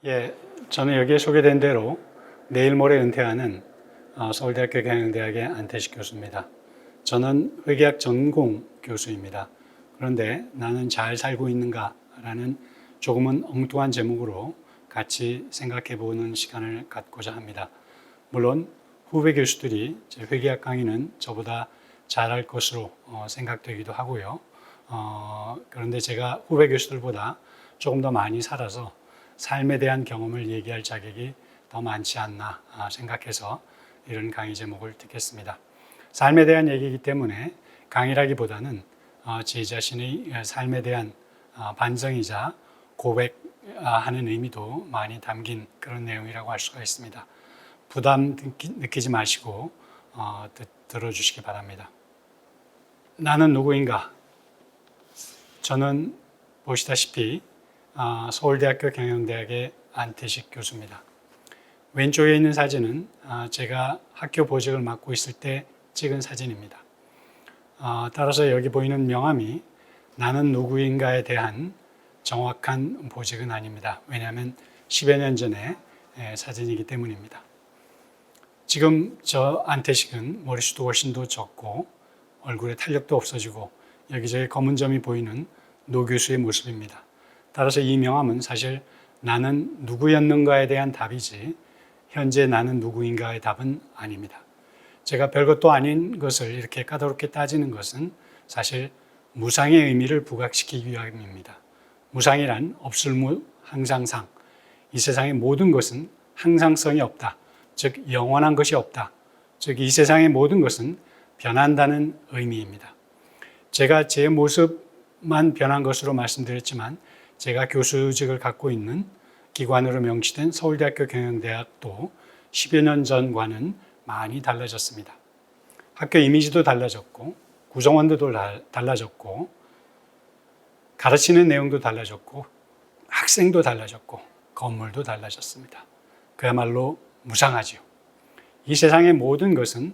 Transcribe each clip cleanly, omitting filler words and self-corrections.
예, 저는 여기에 소개된 대로 내일 모레 은퇴하는 서울대학교 경영대학의 안태식 교수입니다. 저는 회계학 전공 교수입니다. 그런데 나는 잘 살고 있는가라는 조금은 엉뚱한 제목으로 같이 생각해 보는 시간을 갖고자 합니다. 물론 후배 교수들이 제 회계학 강의는 저보다 잘할 것으로 생각되기도 하고요. 그런데 제가 후배 교수들보다 조금 더 많이 살아서 삶에 대한 경험을 얘기할 자격이 더 많지 않나 생각해서 이런 강의 제목을 듣겠습니다. 삶에 대한 얘기이기 때문에 강의라기보다는 제 자신의 삶에 대한 반성이자 고백하는 의미도 많이 담긴 그런 내용이라고 할 수가 있습니다. 부담 느끼지 마시고 들어주시기 바랍니다. 나는 누구인가? 저는 보시다시피 서울대학교 경영대학의 안태식 교수입니다. 왼쪽에 있는 사진은 제가 학교 보직을 맡고 있을 때 찍은 사진입니다. 따라서 여기 보이는 명함이 나는 누구인가에 대한 정확한 보직은 아닙니다. 왜냐하면 10여 년 전의 사진이기 때문입니다. 지금 저 안태식은 머리숱도 훨씬 더 적고 얼굴에 탄력도 없어지고 여기저기 검은 점이 보이는 노 교수의 모습입니다. 따라서 이 명함은 사실 나는 누구였는가에 대한 답이지 현재 나는 누구인가의 답은 아닙니다. 제가 별것도 아닌 것을 이렇게 까다롭게 따지는 것은 사실 무상의 의미를 부각시키기 위함입니다. 무상이란 없을무 항상상, 이 세상의 모든 것은 항상성이 없다. 즉 영원한 것이 없다. 즉 이 세상의 모든 것은 변한다는 의미입니다. 제가 제 모습만 변한 것으로 말씀드렸지만 제가 교수직을 갖고 있는 기관으로 명시된 서울대학교 경영대학도 10여 년 전과는 많이 달라졌습니다. 학교 이미지도 달라졌고 구성원도 달라졌고 가르치는 내용도 달라졌고 학생도 달라졌고 건물도 달라졌습니다. 그야말로 무상하지요. 이 세상의 모든 것은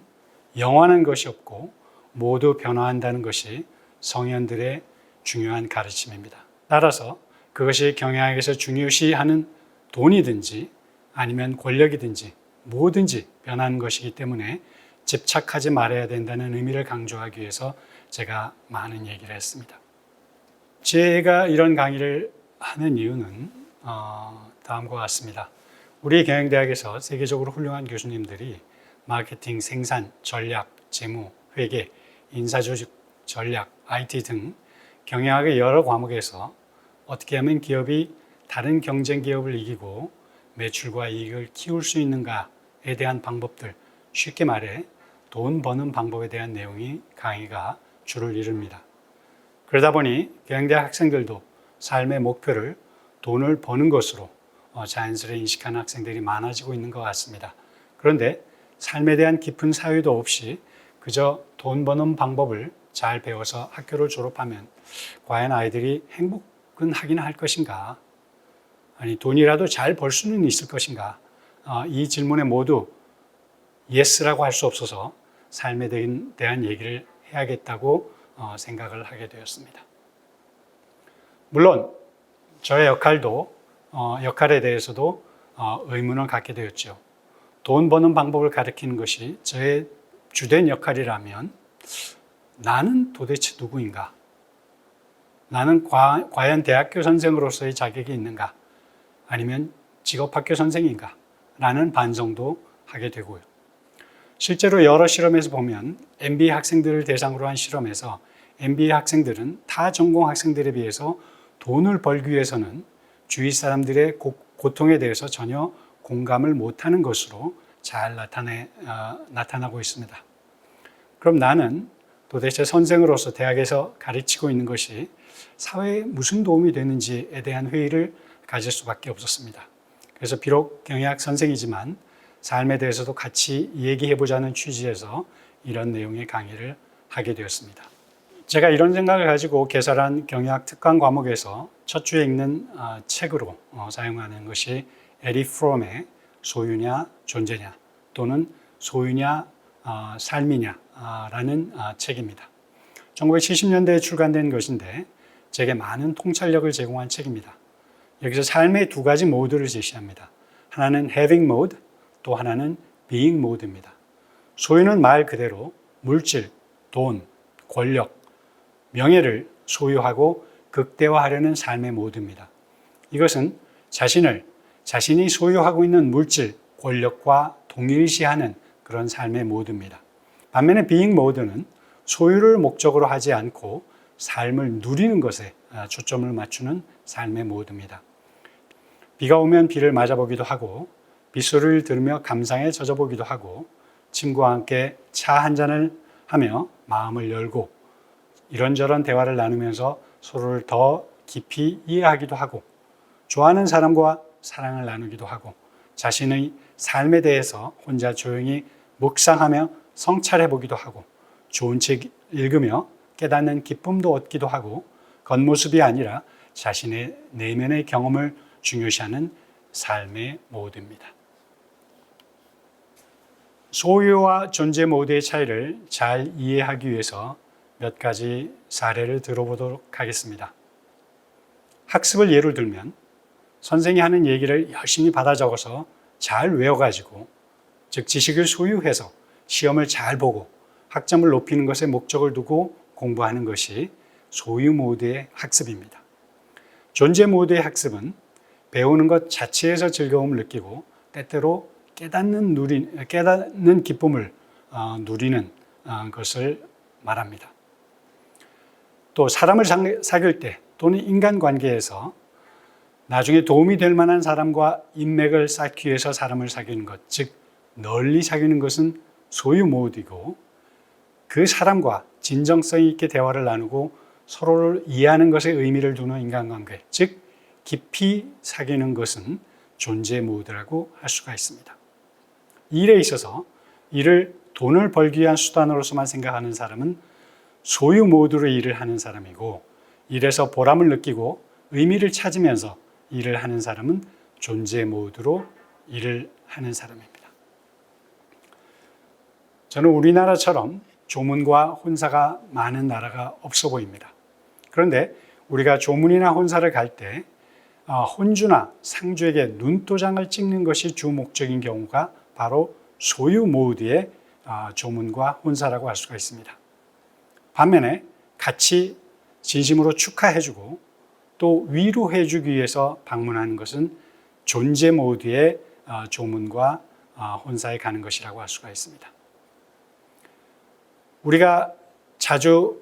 영원한 것이 없고 모두 변화한다는 것이 성현들의 중요한 가르침입니다. 따라서 그것이 경영학에서 중요시하는 돈이든지 아니면 권력이든지 뭐든지 변하는 것이기 때문에 집착하지 말아야 된다는 의미를 강조하기 위해서 제가 많은 얘기를 했습니다. 제가 이런 강의를 하는 이유는 다음과 같습니다. 우리 경영대학에서 세계적으로 훌륭한 교수님들이 마케팅, 생산, 전략, 재무, 회계, 인사조직, 전략, IT 등 경영학의 여러 과목에서 어떻게 하면 기업이 다른 경쟁 기업을 이기고 매출과 이익을 키울 수 있는가에 대한 방법들, 쉽게 말해 돈 버는 방법에 대한 내용이 강의가 주를 이룹니다. 그러다 보니 경영대학 학생들도 삶의 목표를 돈을 버는 것으로 자연스레 인식하는 학생들이 많아지고 있는 것 같습니다. 그런데 삶에 대한 깊은 사유도 없이 그저 돈 버는 방법을 잘 배워서 학교를 졸업하면 과연 아이들이 행복은 하긴 할 것인가? 아니 돈이라도 잘 벌 수는 있을 것인가? 이 질문에 모두 예스라고 할 수 없어서 삶에 대한 얘기를 해야겠다고 생각을 하게 되었습니다. 물론 저의 역할에 대해서도 의문을 갖게 되었죠. 돈 버는 방법을 가르치는 것이 저의 주된 역할이라면 나는 도대체 누구인가? 나는 과연 대학교 선생으로서의 자격이 있는가? 아니면 직업학교 선생인가? 라는 반성도 하게 되고요. 실제로 여러 실험에서 보면 MBA 학생들을 대상으로 한 실험에서 MBA 학생들은 타 전공 학생들에 비해서 돈을 벌기 위해서는 주위 사람들의 고통에 대해서 전혀 공감을 못하는 것으로 잘 나타나고 있습니다. 그럼 나는 도대체 선생으로서 대학에서 가르치고 있는 것이 사회에 무슨 도움이 되는지에 대한 회의를 가질 수밖에 없었습니다. 그래서 비록 경영학 선생이지만 삶에 대해서도 같이 얘기해보자는 취지에서 이런 내용의 강의를 하게 되었습니다. 제가 이런 생각을 가지고 개설한 경영학 특강 과목에서 첫 주에 읽는 책으로 사용하는 것이 에리 프롬의 소유냐 존재냐 또는 소유냐 삶이냐라는 책입니다. 1970년대에 출간된 것인데 제게 많은 통찰력을 제공한 책입니다. 여기서 삶의 두 가지 모드를 제시합니다. 하나는 having mode, 또 하나는 being mode입니다. 소유는 말 그대로 물질, 돈, 권력, 명예를 소유하고 극대화하려는 삶의 모드입니다. 이것은 자신이 소유하고 있는 물질, 권력과 동일시하는 그런 삶의 모드입니다. 반면에 being mode는 소유를 목적으로 하지 않고 삶을 누리는 것에 초점을 맞추는 삶의 모드입니다. 비가 오면 비를 맞아보기도 하고 빗소리를 들으며 감상에 젖어보기도 하고 친구와 함께 차 한 잔을 하며 마음을 열고 이런저런 대화를 나누면서 서로를 더 깊이 이해하기도 하고 좋아하는 사람과 사랑을 나누기도 하고 자신의 삶에 대해서 혼자 조용히 묵상하며 성찰해 보기도 하고 좋은 책 읽으며 깨닫는 기쁨도 얻기도 하고 겉모습이 아니라 자신의 내면의 경험을 중요시하는 삶의 모드입니다. 소유와 존재 모드의 차이를 잘 이해하기 위해서 몇 가지 사례를 들어보도록 하겠습니다. 학습을 예로 들면 선생이 하는 얘기를 열심히 받아 적어서 잘 외워가지고 즉 지식을 소유해서 시험을 잘 보고 학점을 높이는 것에 목적을 두고 공부하는 것이 소유 모드의 학습입니다. 존재 모드의 학습은 배우는 것 자체에서 즐거움을 느끼고 때때로 깨닫는 기쁨을 누리는 것을 말합니다. 또 사람을 사귈 때 또는 인간관계에서 나중에 도움이 될 만한 사람과 인맥을 쌓기 위해서 사람을 사귀는 것, 즉 널리 사귀는 것은 소유 모드이고 그 사람과 진정성 있게 대화를 나누고 서로를 이해하는 것에 의미를 두는 인간관계, 즉 깊이 사귀는 것은 존재 모드라고 할 수가 있습니다. 일에 있어서 일을 돈을 벌기 위한 수단으로서만 생각하는 사람은 소유 모드로 일을 하는 사람이고 일에서 보람을 느끼고 의미를 찾으면서 일을 하는 사람은 존재 모드로 일을 하는 사람입니다. 저는 우리나라처럼 조문과 혼사가 많은 나라가 없어 보입니다. 그런데 우리가 조문이나 혼사를 갈 때 혼주나 상주에게 눈도장을 찍는 것이 주 목적인 경우가 바로 소유 모드의 조문과 혼사라고 할 수가 있습니다. 반면에 같이 진심으로 축하해주고 또 위로해주기 위해서 방문하는 것은 존재 모드의 조문과 혼사에 가는 것이라고 할 수가 있습니다. 우리가 자주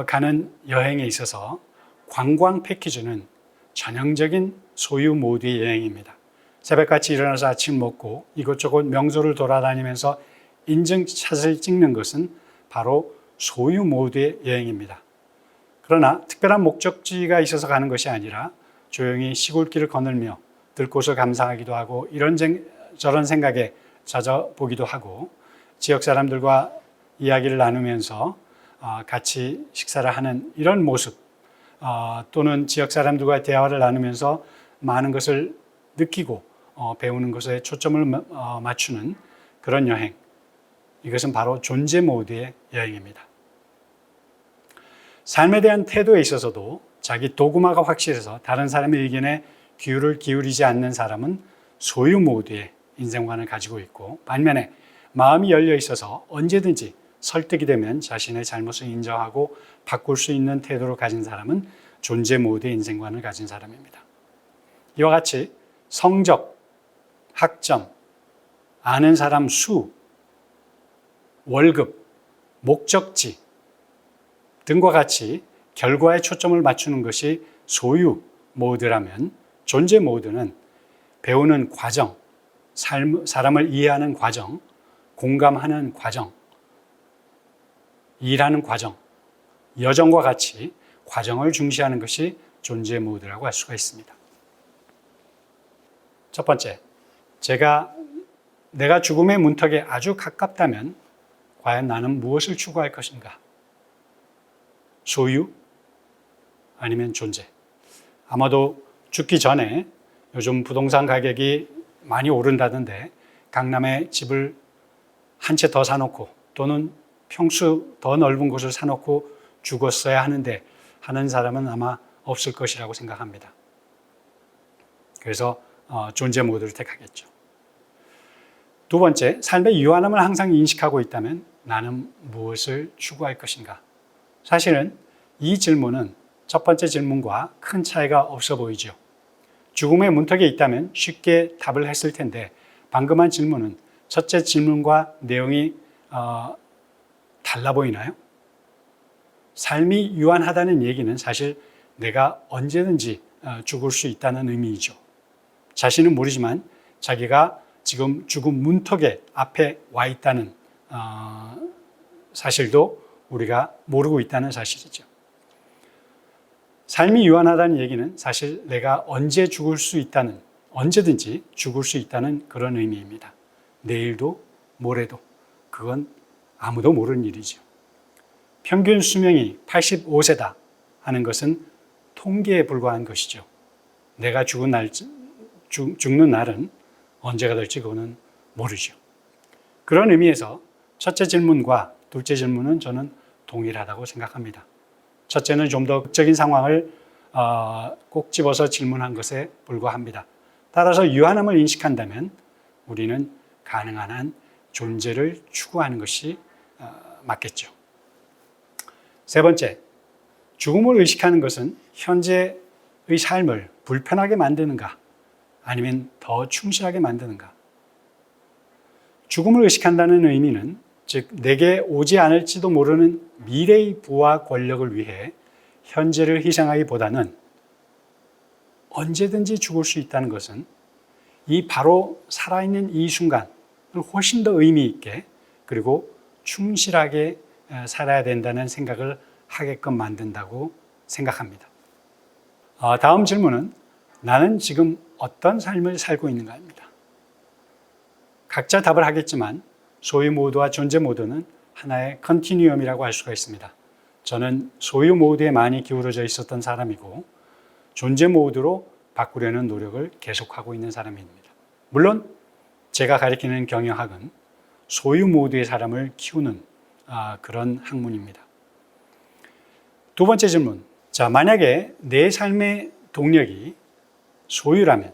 가는 여행에 있어서 관광 패키지는 전형적인 소유 모드의 여행입니다. 새벽같이 일어나서 아침 먹고 이것저것 명소를 돌아다니면서 인증샷을 찍는 것은 바로 소유 모드의 여행입니다. 그러나 특별한 목적지가 있어서 가는 것이 아니라 조용히 시골길을 거닐며 들꽃을 감상하기도 하고 이런저런 생각에 젖어보기도 하고 지역 사람들과 이야기를 나누면서 같이 식사를 하는 이런 모습 또는 지역 사람들과 대화를 나누면서 많은 것을 느끼고 배우는 것에 초점을 맞추는 그런 여행, 이것은 바로 존재 모드의 여행입니다. 삶에 대한 태도에 있어서도 자기 도구마가 확실해서 다른 사람의 의견에 귀를 기울이지 않는 사람은 소유 모드의 인생관을 가지고 있고 반면에 마음이 열려 있어서 언제든지 설득이 되면 자신의 잘못을 인정하고 바꿀 수 있는 태도를 가진 사람은 존재 모드의 인생관을 가진 사람입니다. 이와 같이 성적, 학점, 아는 사람 수, 월급, 목적지 등과 같이 결과에 초점을 맞추는 것이 소유 모드라면 존재 모드는 배우는 과정, 사람을 이해하는 과정, 공감하는 과정, 일하는 과정, 여정과 같이 과정을 중시하는 것이 존재 모드라고 할 수가 있습니다. 첫 번째, 내가 죽음의 문턱에 아주 가깝다면 과연 나는 무엇을 추구할 것인가? 소유? 아니면 존재? 아마도 죽기 전에 요즘 부동산 가격이 많이 오른다던데 강남에 집을 한 채 더 사놓고 또는 평수 더 넓은 곳을 사놓고 죽었어야 하는데 하는 사람은 아마 없을 것이라고 생각합니다. 그래서 존재 모드를 택하겠죠. 두 번째, 삶의 유한함을 항상 인식하고 있다면 나는 무엇을 추구할 것인가? 사실은 이 질문은 첫 번째 질문과 큰 차이가 없어 보이죠. 죽음의 문턱에 있다면 쉽게 답을 했을 텐데 방금 한 질문은 첫째 질문과 내용이 달라 보이나요? 삶이 유한하다는 얘기는 사실 내가 언제든지 죽을 수 있다는 의미이죠. 자신은 모르지만 자기가 지금 죽음 문턱에 앞에 와 있다는 사실도 우리가 모르고 있다는 사실이죠. 삶이 유한하다는 얘기는 사실 내가 언제든지 죽을 수 있다는 그런 의미입니다. 내일도 모레도 그건 아무도 모르는 일이죠. 평균 수명이 85세다 하는 것은 통계에 불과한 것이죠. 내가 죽는 날은 언제가 될지 그거는 모르죠. 그런 의미에서 첫째 질문과 둘째 질문은 저는 동일하다고 생각합니다. 첫째는 좀 더 극적인 상황을 꼭 집어서 질문한 것에 불과합니다. 따라서 유한함을 인식한다면 우리는 가능한 한 존재를 추구하는 것이 맞겠죠. 세 번째, 죽음을 의식하는 것은 현재의 삶을 불편하게 만드는가 아니면 더 충실하게 만드는가? 죽음을 의식한다는 의미는 즉 내게 오지 않을지도 모르는 미래의 부와 권력을 위해 현재를 희생하기보다는 언제든지 죽을 수 있다는 것은 이 바로 살아있는 이 순간을 훨씬 더 의미 있게 그리고 충실하게 살아야 된다는 생각을 하게끔 만든다고 생각합니다. 다음 질문은 나는 지금 어떤 삶을 살고 있는가입니다. 각자 답을 하겠지만 소유 모드와 존재 모드는 하나의 컨티뉴엄이라고 할 수가 있습니다. 저는 소유 모드에 많이 기울어져 있었던 사람이고 존재 모드로 바꾸려는 노력을 계속하고 있는 사람입니다. 물론 제가 가리키는 경영학은 소유 모드의 사람을 키우는 그런 학문입니다. 두 번째 질문. 자, 만약에 내 삶의 동력이 소유라면,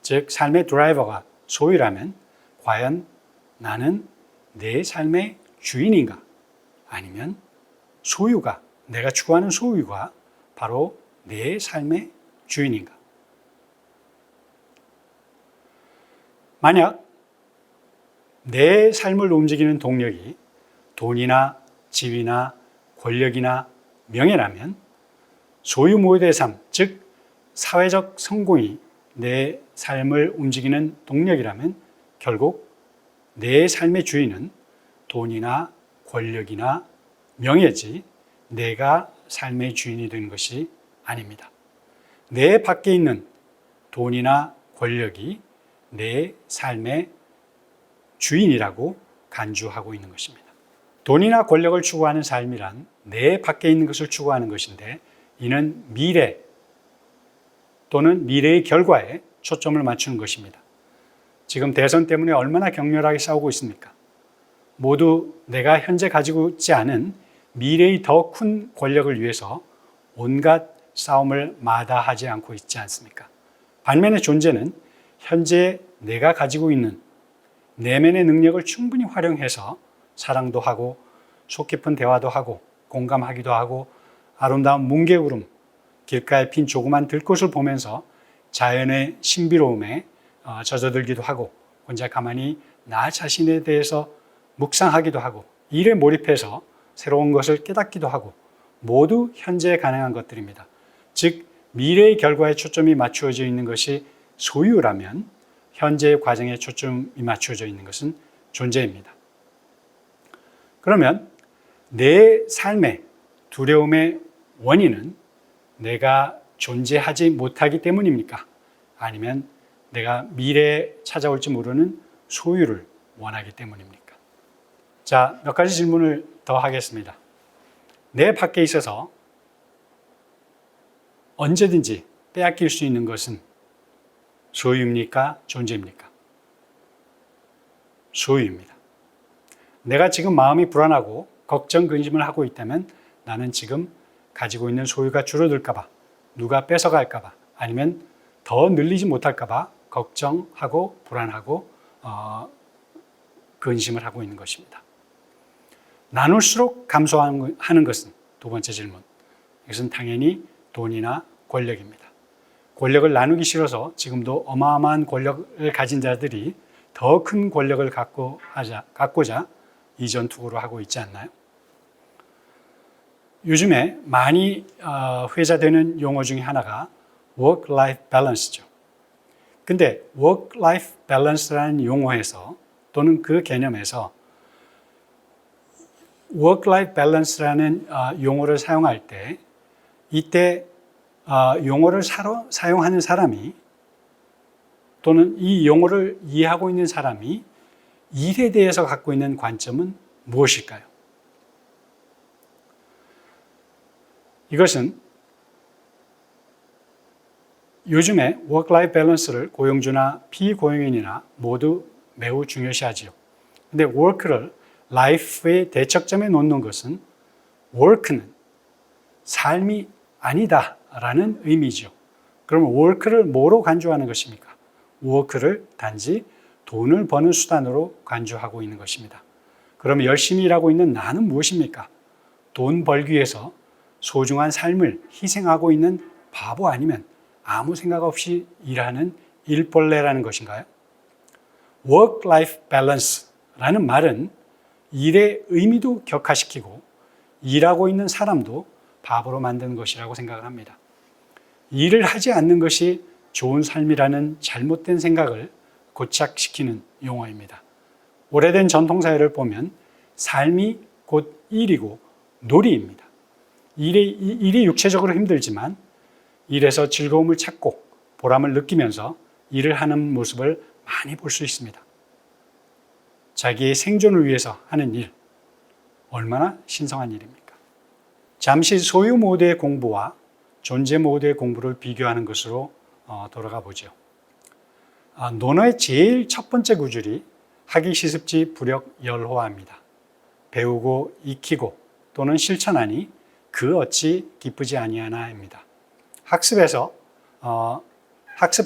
즉 삶의 드라이버가 소유라면 과연 나는 내 삶의 주인인가? 아니면 소유가, 내가 추구하는 소유가 바로 내 삶의 주인인가? 만약 내 삶을 움직이는 동력이 돈이나 지위나 권력이나 명예라면 소유 모드의 삶, 즉 사회적 성공이 내 삶을 움직이는 동력이라면 결국 내 삶의 주인은 돈이나 권력이나 명예지 내가 삶의 주인이 되는 것이 아닙니다. 내 밖에 있는 돈이나 권력이 내 삶의 주인이라고 간주하고 있는 것입니다. 돈이나 권력을 추구하는 삶이란 내 밖에 있는 것을 추구하는 것인데 이는 미래 또는 미래의 결과에 초점을 맞추는 것입니다. 지금 대선 때문에 얼마나 격렬하게 싸우고 있습니까? 모두 내가 현재 가지고 있지 않은 미래의 더 큰 권력을 위해서 온갖 싸움을 마다하지 않고 있지 않습니까? 반면에 존재는 현재 내가 가지고 있는 내면의 능력을 충분히 활용해서 사랑도 하고 속 깊은 대화도 하고 공감하기도 하고 아름다운 뭉게구름, 길가에 핀 조그만 들꽃을 보면서 자연의 신비로움에 젖어들기도 하고 혼자 가만히 나 자신에 대해서 묵상하기도 하고 일에 몰입해서 새로운 것을 깨닫기도 하고 모두 현재에 가능한 것들입니다. 즉 미래의 결과에 초점이 맞추어져 있는 것이 소유라면 현재의 과정에 초점이 맞추어져 있는 것은 존재입니다. 그러면 내 삶의 두려움의 원인은 내가 존재하지 못하기 때문입니까? 아니면 내가 미래에 찾아올지 모르는 소유를 원하기 때문입니까? 자, 몇 가지 질문을 더 하겠습니다. 내 밖에 있어서 언제든지 빼앗길 수 있는 것은 소유입니까? 존재입니까? 소유입니다. 내가 지금 마음이 불안하고 걱정, 근심을 하고 있다면 나는 지금 가지고 있는 소유가 줄어들까 봐, 누가 뺏어갈까 봐, 아니면 더 늘리지 못할까 봐 걱정하고 불안하고 근심을 하고 있는 것입니다. 나눌수록 감소하는 것은 두 번째 질문. 이것은 당연히 돈이나 권력입니다. 권력을 나누기 싫어서 지금도 어마어마한 권력을 가진 자들이 더 큰 권력을 갖고자 이전 투구를 하고 있지 않나요? 요즘에 많이 회자되는 용어 중에 하나가 work-life balance죠. 근데 work-life balance라는 용어에서 또는 그 개념에서 work-life balance라는 용어를 사용할 때 이때 용어를 사용하는 사람이 또는 이 용어를 이해하고 있는 사람이 일에 대해서 갖고 있는 관점은 무엇일까요? 이것은 요즘에 work-life balance를 고용주나 피고용인이나 모두 매우 중요시하지요. 근데 work를 life의 대척점에 놓는 것은 work는 삶이 아니다라는 의미죠. 그럼 work를 뭐로 간주하는 것입니까? work를 단지 돈을 버는 수단으로 간주하고 있는 것입니다. 그럼 열심히 일하고 있는 나는 무엇입니까? 돈 벌기 위해서 소중한 삶을 희생하고 있는 바보 아니면 아무 생각 없이 일하는 일벌레라는 것인가요? work-life balance라는 말은 일의 의미도 격화시키고 일하고 있는 사람도 바보로 만드는 것이라고 생각을 합니다. 일을 하지 않는 것이 좋은 삶이라는 잘못된 생각을 고착시키는 용어입니다. 오래된 전통사회를 보면 삶이 곧 일이고 놀이입니다. 일이 육체적으로 힘들지만 일에서 즐거움을 찾고 보람을 느끼면서 일을 하는 모습을 많이 볼 수 있습니다. 자기의 생존을 위해서 하는 일, 얼마나 신성한 일입니까? 잠시 소유 모드의 공부와 존재 모드의 공부를 비교하는 것으로 돌아가 보죠. 논어의 제일 첫 번째 구절이 하기 시습지 불역열호합니다. 배우고 익히고 또는 실천하니 그 어찌 기쁘지 아니하나입니다. 학습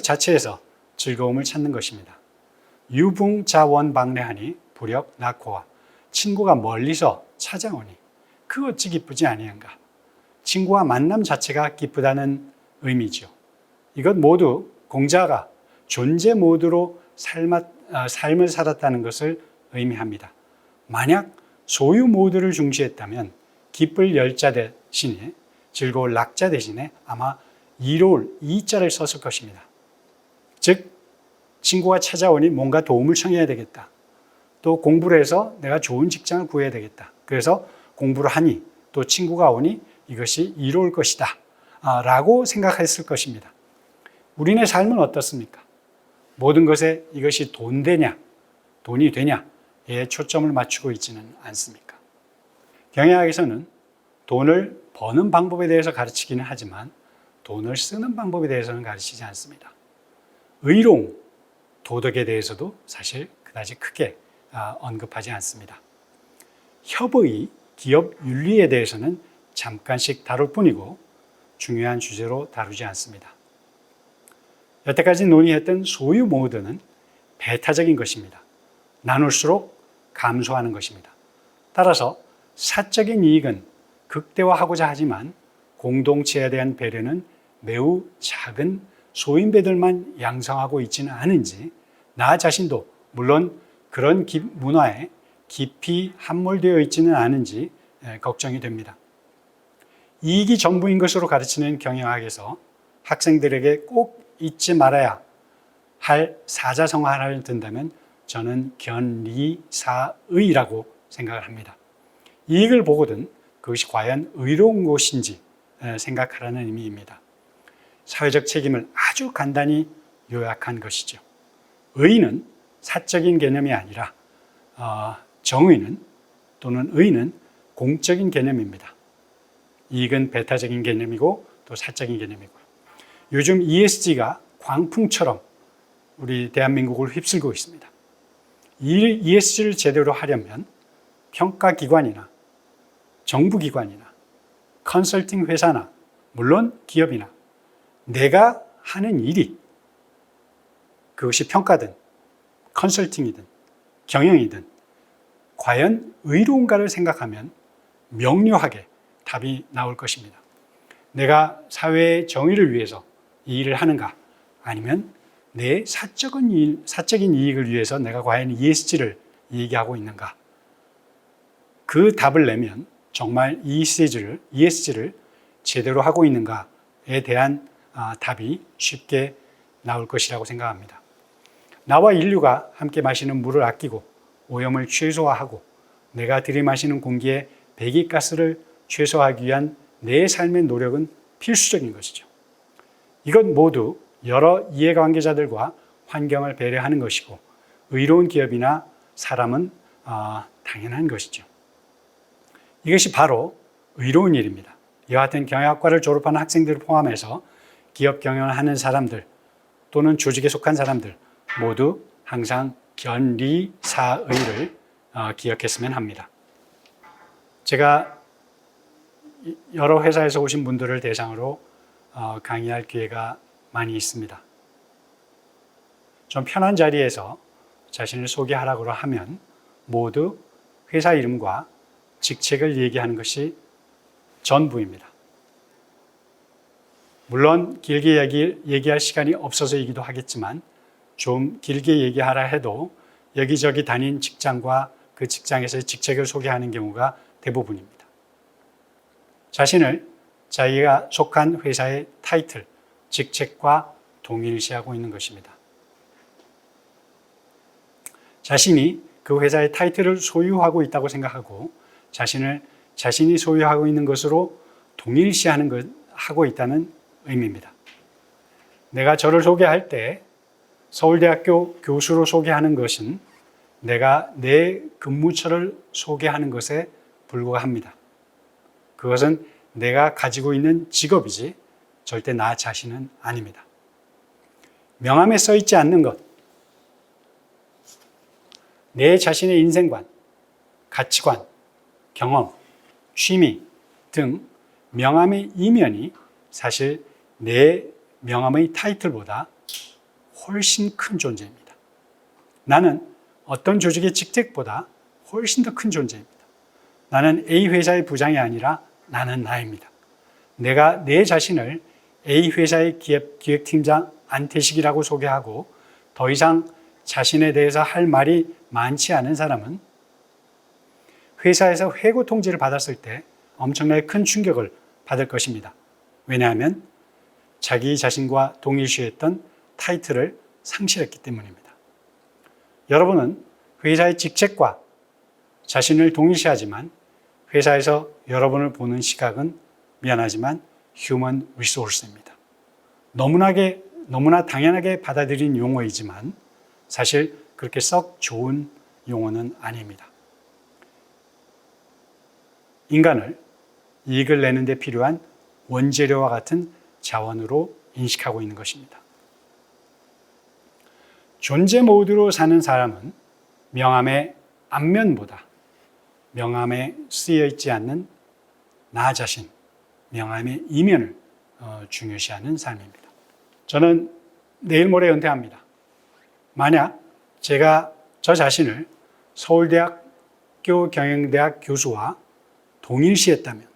자체에서 즐거움을 찾는 것입니다. 유붕자원방래하니 불역 낙호와 친구가 멀리서 찾아오니 그 어찌 기쁘지 아니한가. 친구와 만남 자체가 기쁘다는 의미죠. 이것 모두 공자가 존재 모드로 삶을 살았다는 것을 의미합니다. 만약 소유 모드를 중시했다면 기쁠 열자 대신에 즐거울 낙자 대신에 아마 이로울 이자를 썼을 것입니다. 즉 친구가 찾아오니 뭔가 도움을 청해야 되겠다. 또 공부를 해서 내가 좋은 직장을 구해야 되겠다. 그래서 공부를 하니 또 친구가 오니 이것이 이로울 것이다 라고 생각했을 것입니다. 우리네 삶은 어떻습니까? 모든 것에 이것이 돈이 되냐에 초점을 맞추고 있지는 않습니까? 경영학에서는 돈을 버는 방법에 대해서 가르치기는 하지만 돈을 쓰는 방법에 대해서는 가르치지 않습니다. 의로움, 도덕에 대해서도 사실 그다지 크게 언급하지 않습니다. 협의, 기업 윤리에 대해서는 잠깐씩 다룰 뿐이고 중요한 주제로 다루지 않습니다. 여태까지 논의했던 소유 모드는 배타적인 것입니다. 나눌수록 감소하는 것입니다. 따라서 사적인 이익은 극대화하고자 하지만 공동체에 대한 배려는 매우 작은 소인배들만 양성하고 있지는 않은지 나 자신도 물론 그런 문화에 깊이 함몰되어 있지는 않은지 걱정이 됩니다. 이익이 전부인 것으로 가르치는 경영학에서 학생들에게 꼭 잊지 말아야 할 사자성어를 든다면 저는 견리사의라고 생각을 합니다. 이익을 보거든 그것이 과연 의로운 것인지 생각하라는 의미입니다. 사회적 책임을 아주 간단히 요약한 것이죠. 의는 사적인 개념이 아니라 정의는 또는 의는 공적인 개념입니다. 이익은 배타적인 개념이고 또 사적인 개념이고요. 요즘 ESG가 광풍처럼 우리 대한민국을 휩쓸고 있습니다. 이 ESG를 제대로 하려면 평가기관이나 정부기관이나 컨설팅 회사나 물론 기업이나 내가 하는 일이 그것이 평가든 컨설팅이든 경영이든 과연 의로운가를 생각하면 명료하게 답이 나올 것입니다. 내가 사회의 정의를 위해서 이 일을 하는가, 아니면 내 사적인 이익을 위해서 내가 과연 ESG를 얘기하고 있는가. 그 답을 내면 정말 ESG를 제대로 하고 있는가에 대한 답이 쉽게 나올 것이라고 생각합니다. 나와 인류가 함께 마시는 물을 아끼고 오염을 최소화하고 내가 들이마시는 공기의 배기가스를 최소화하기 위한 내 삶의 노력은 필수적인 것이죠. 이것 모두 여러 이해관계자들과 환경을 배려하는 것이고 의로운 기업이나 사람은 당연한 것이죠. 이것이 바로 의로운 일입니다. 이와 같은 경영학과를 졸업하는 학생들을 포함해서 기업 경영을 하는 사람들 또는 조직에 속한 사람들 모두 항상 견리사의를 기억했으면 합니다. 제가 여러 회사에서 오신 분들을 대상으로 강의할 기회가 많이 있습니다. 좀 편한 자리에서 자신을 소개하라고 하면 모두 회사 이름과 직책을 얘기하는 것이 전부입니다. 물론 길게 얘기할 시간이 없어서이기도 하겠지만 좀 길게 얘기하라 해도 여기저기 다닌 직장과 그 직장에서의 직책을 소개하는 경우가 대부분입니다. 자신을 자기가 속한 회사의 타이틀, 직책과 동일시하고 있는 것입니다. 자신이 그 회사의 타이틀을 소유하고 있다고 생각하고 자신이 소유하고 있는 것으로 하고 있다는 의미입니다. 내가 저를 소개할 때 서울대학교 교수로 소개하는 것은 내가 내 근무처를 소개하는 것에 불과합니다. 그것은 내가 가지고 있는 직업이지 절대 나 자신은 아닙니다. 명함에 써 있지 않는 것, 내 자신의 인생관, 가치관, 경험, 취미 등 명함의 이면이 사실 내 명함의 타이틀보다 훨씬 큰 존재입니다. 나는 어떤 조직의 직책보다 훨씬 더 큰 존재입니다. 나는 A 회사의 부장이 아니라 나는 나입니다. 내가 내 자신을 A 회사의 기획팀장 안태식이라고 소개하고 더 이상 자신에 대해서 할 말이 많지 않은 사람은 회사에서 해고 통지를 받았을 때 엄청나게 큰 충격을 받을 것입니다. 왜냐하면 자기 자신과 동일시했던 타이틀을 상실했기 때문입니다. 여러분은 회사의 직책과 자신을 동일시하지만 회사에서 여러분을 보는 시각은 미안하지만 휴먼 리소스입니다. 너무나 당연하게 받아들인 용어이지만 사실 그렇게 썩 좋은 용어는 아닙니다. 인간을 이익을 내는 데 필요한 원재료와 같은 자원으로 인식하고 있는 것입니다. 존재 모드로 사는 사람은 명함의 앞면보다 명함에 쓰여 있지 않는 나 자신, 명함의 이면을 중요시하는 삶입니다. 저는 내일 모레 은퇴합니다. 만약 제가 저 자신을 서울대학교 경영대학 교수와 동일시했다면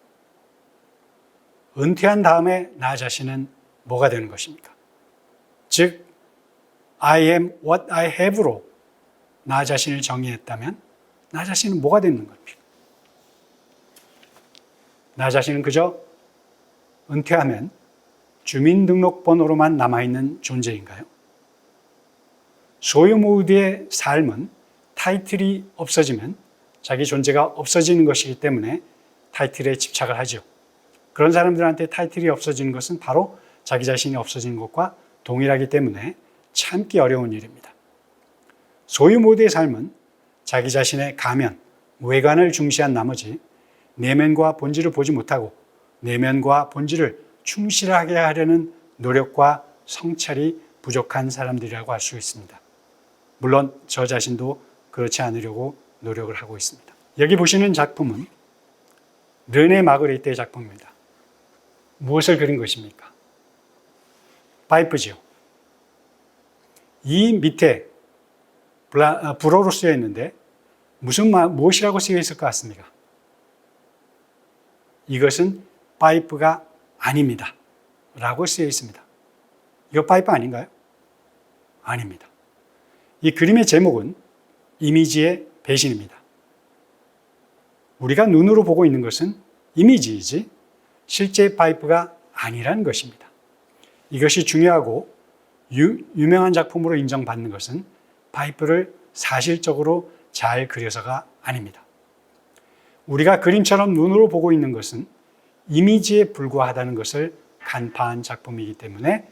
은퇴한 다음에 나 자신은 뭐가 되는 것입니까? 즉, I am what I have로 나 자신을 정의했다면 나 자신은 뭐가 되는 겁니까? 나 자신은 그저 은퇴하면 주민등록번호로만 남아있는 존재인가요? 소유 모드의 삶은 타이틀이 없어지면 자기 존재가 없어지는 것이기 때문에 타이틀에 집착을 하죠. 그런 사람들한테 타이틀이 없어지는 것은 바로 자기 자신이 없어지는 것과 동일하기 때문에 참기 어려운 일입니다. 소유 모드의 삶은 자기 자신의 가면, 외관을 중시한 나머지 내면과 본질을 보지 못하고 내면과 본질을 충실하게 하려는 노력과 성찰이 부족한 사람들이라고 할 수 있습니다. 물론 저 자신도 그렇지 않으려고 노력을 하고 있습니다. 여기 보시는 작품은 르네 마그리트의 작품입니다. 무엇을 그린 것입니까? 파이프지요. 이 밑에 불어로 쓰여 있는데 무엇이라고 쓰여 있을 것 같습니까? 이것은 파이프가 아닙니다. 라고 쓰여 있습니다. 이거 파이프 아닌가요? 아닙니다. 이 그림의 제목은 이미지의 배신입니다. 우리가 눈으로 보고 있는 것은 이미지이지 실제 파이프가 아니라는 것입니다. 이것이 중요하고 유명한 작품으로 인정받는 것은 파이프를 사실적으로 잘 그려서가 아닙니다. 우리가 그림처럼 눈으로 보고 있는 것은 이미지에 불과하다는 것을 간파한 작품이기 때문에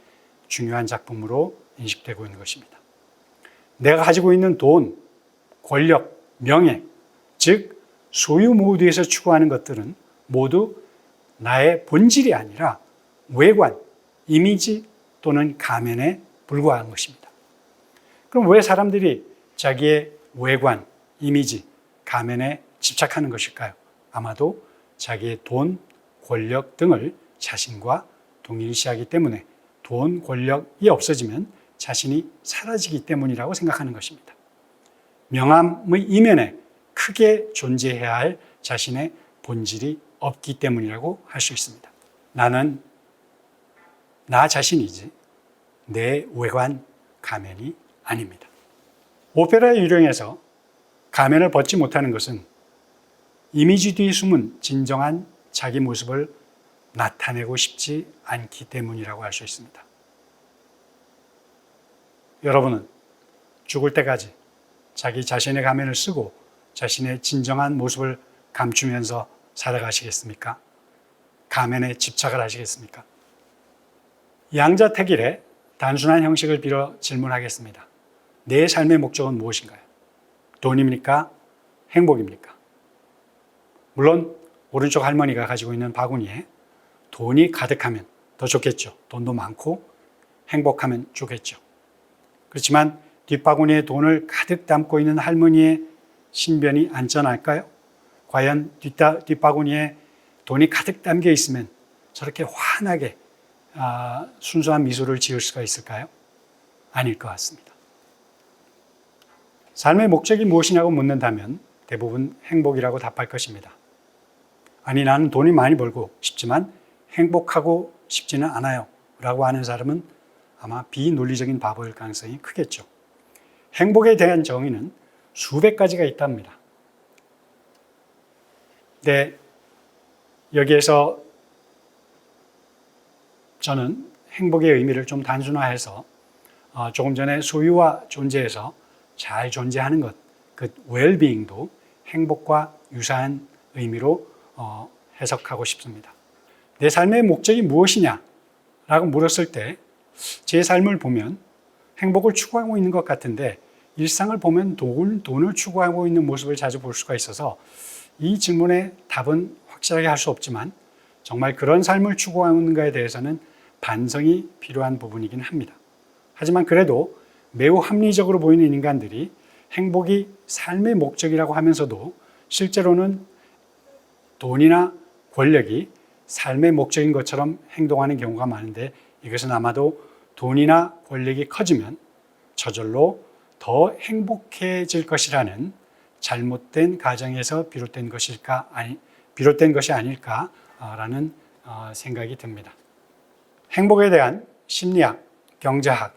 중요한 작품으로 인식되고 있는 것입니다. 내가 가지고 있는 돈, 권력, 명예, 즉 소유 모두에서 추구하는 것들은 모두 나의 본질이 아니라 외관, 이미지 또는 가면에 불과한 것입니다. 그럼 왜 사람들이 자기의 외관, 이미지, 가면에 집착하는 것일까요? 아마도 자기의 돈, 권력 등을 자신과 동일시하기 때문에 돈, 권력이 없어지면 자신이 사라지기 때문이라고 생각하는 것입니다. 명함의 이면에 크게 존재해야 할 자신의 본질이 없기 때문이라고 할 수 있습니다. 나는 나 자신이지 내 외관, 가면이 아닙니다. 오페라의 유령에서 가면을 벗지 못하는 것은 이미지 뒤에 숨은 진정한 자기 모습을 나타내고 싶지 않기 때문이라고 할 수 있습니다. 여러분은 죽을 때까지 자기 자신의 가면을 쓰고 자신의 진정한 모습을 감추면서 살아가시겠습니까? 가면에 집착을 하시겠습니까? 양자택일의 단순한 형식을 빌어 질문하겠습니다. 내 삶의 목적은 무엇인가요? 돈입니까? 행복입니까? 물론 오른쪽 할머니가 가지고 있는 바구니에 돈이 가득하면 더 좋겠죠. 돈도 많고 행복하면 좋겠죠. 그렇지만 뒷바구니에 돈을 가득 담고 있는 할머니의 신변이 안전할까요? 과연 뒷바구니에 돈이 가득 담겨 있으면 저렇게 환하게 순수한 미소를 지을 수가 있을까요? 아닐 것 같습니다. 삶의 목적이 무엇이냐고 묻는다면 대부분 행복이라고 답할 것입니다. 아니, 나는 돈이 많이 벌고 싶지만 행복하고 싶지는 않아요 라고 하는 사람은 아마 비논리적인 바보일 가능성이 크겠죠. 행복에 대한 정의는 수백 가지가 있답니다. 근데 여기에서 저는 행복의 의미를 좀 단순화해서 조금 전에 소유와 존재에서 잘 존재하는 것, 그 웰비잉도 행복과 유사한 의미로 해석하고 싶습니다. 내 삶의 목적이 무엇이냐라고 물었을 때 제 삶을 보면 행복을 추구하고 있는 것 같은데 일상을 보면 돈을 추구하고 있는 모습을 자주 볼 수가 있어서 이 질문의 답은 확실하게 할 수 없지만 정말 그런 삶을 추구하는가에 대해서는 반성이 필요한 부분이긴 합니다. 하지만 그래도 매우 합리적으로 보이는 인간들이 행복이 삶의 목적이라고 하면서도 실제로는 돈이나 권력이 삶의 목적인 것처럼 행동하는 경우가 많은데 이것은 아마도 돈이나 권력이 커지면 저절로 더 행복해질 것이라는 잘못된 가정에서 비롯된 것이 아닐까라는 생각이 듭니다. 행복에 대한 심리학, 경제학,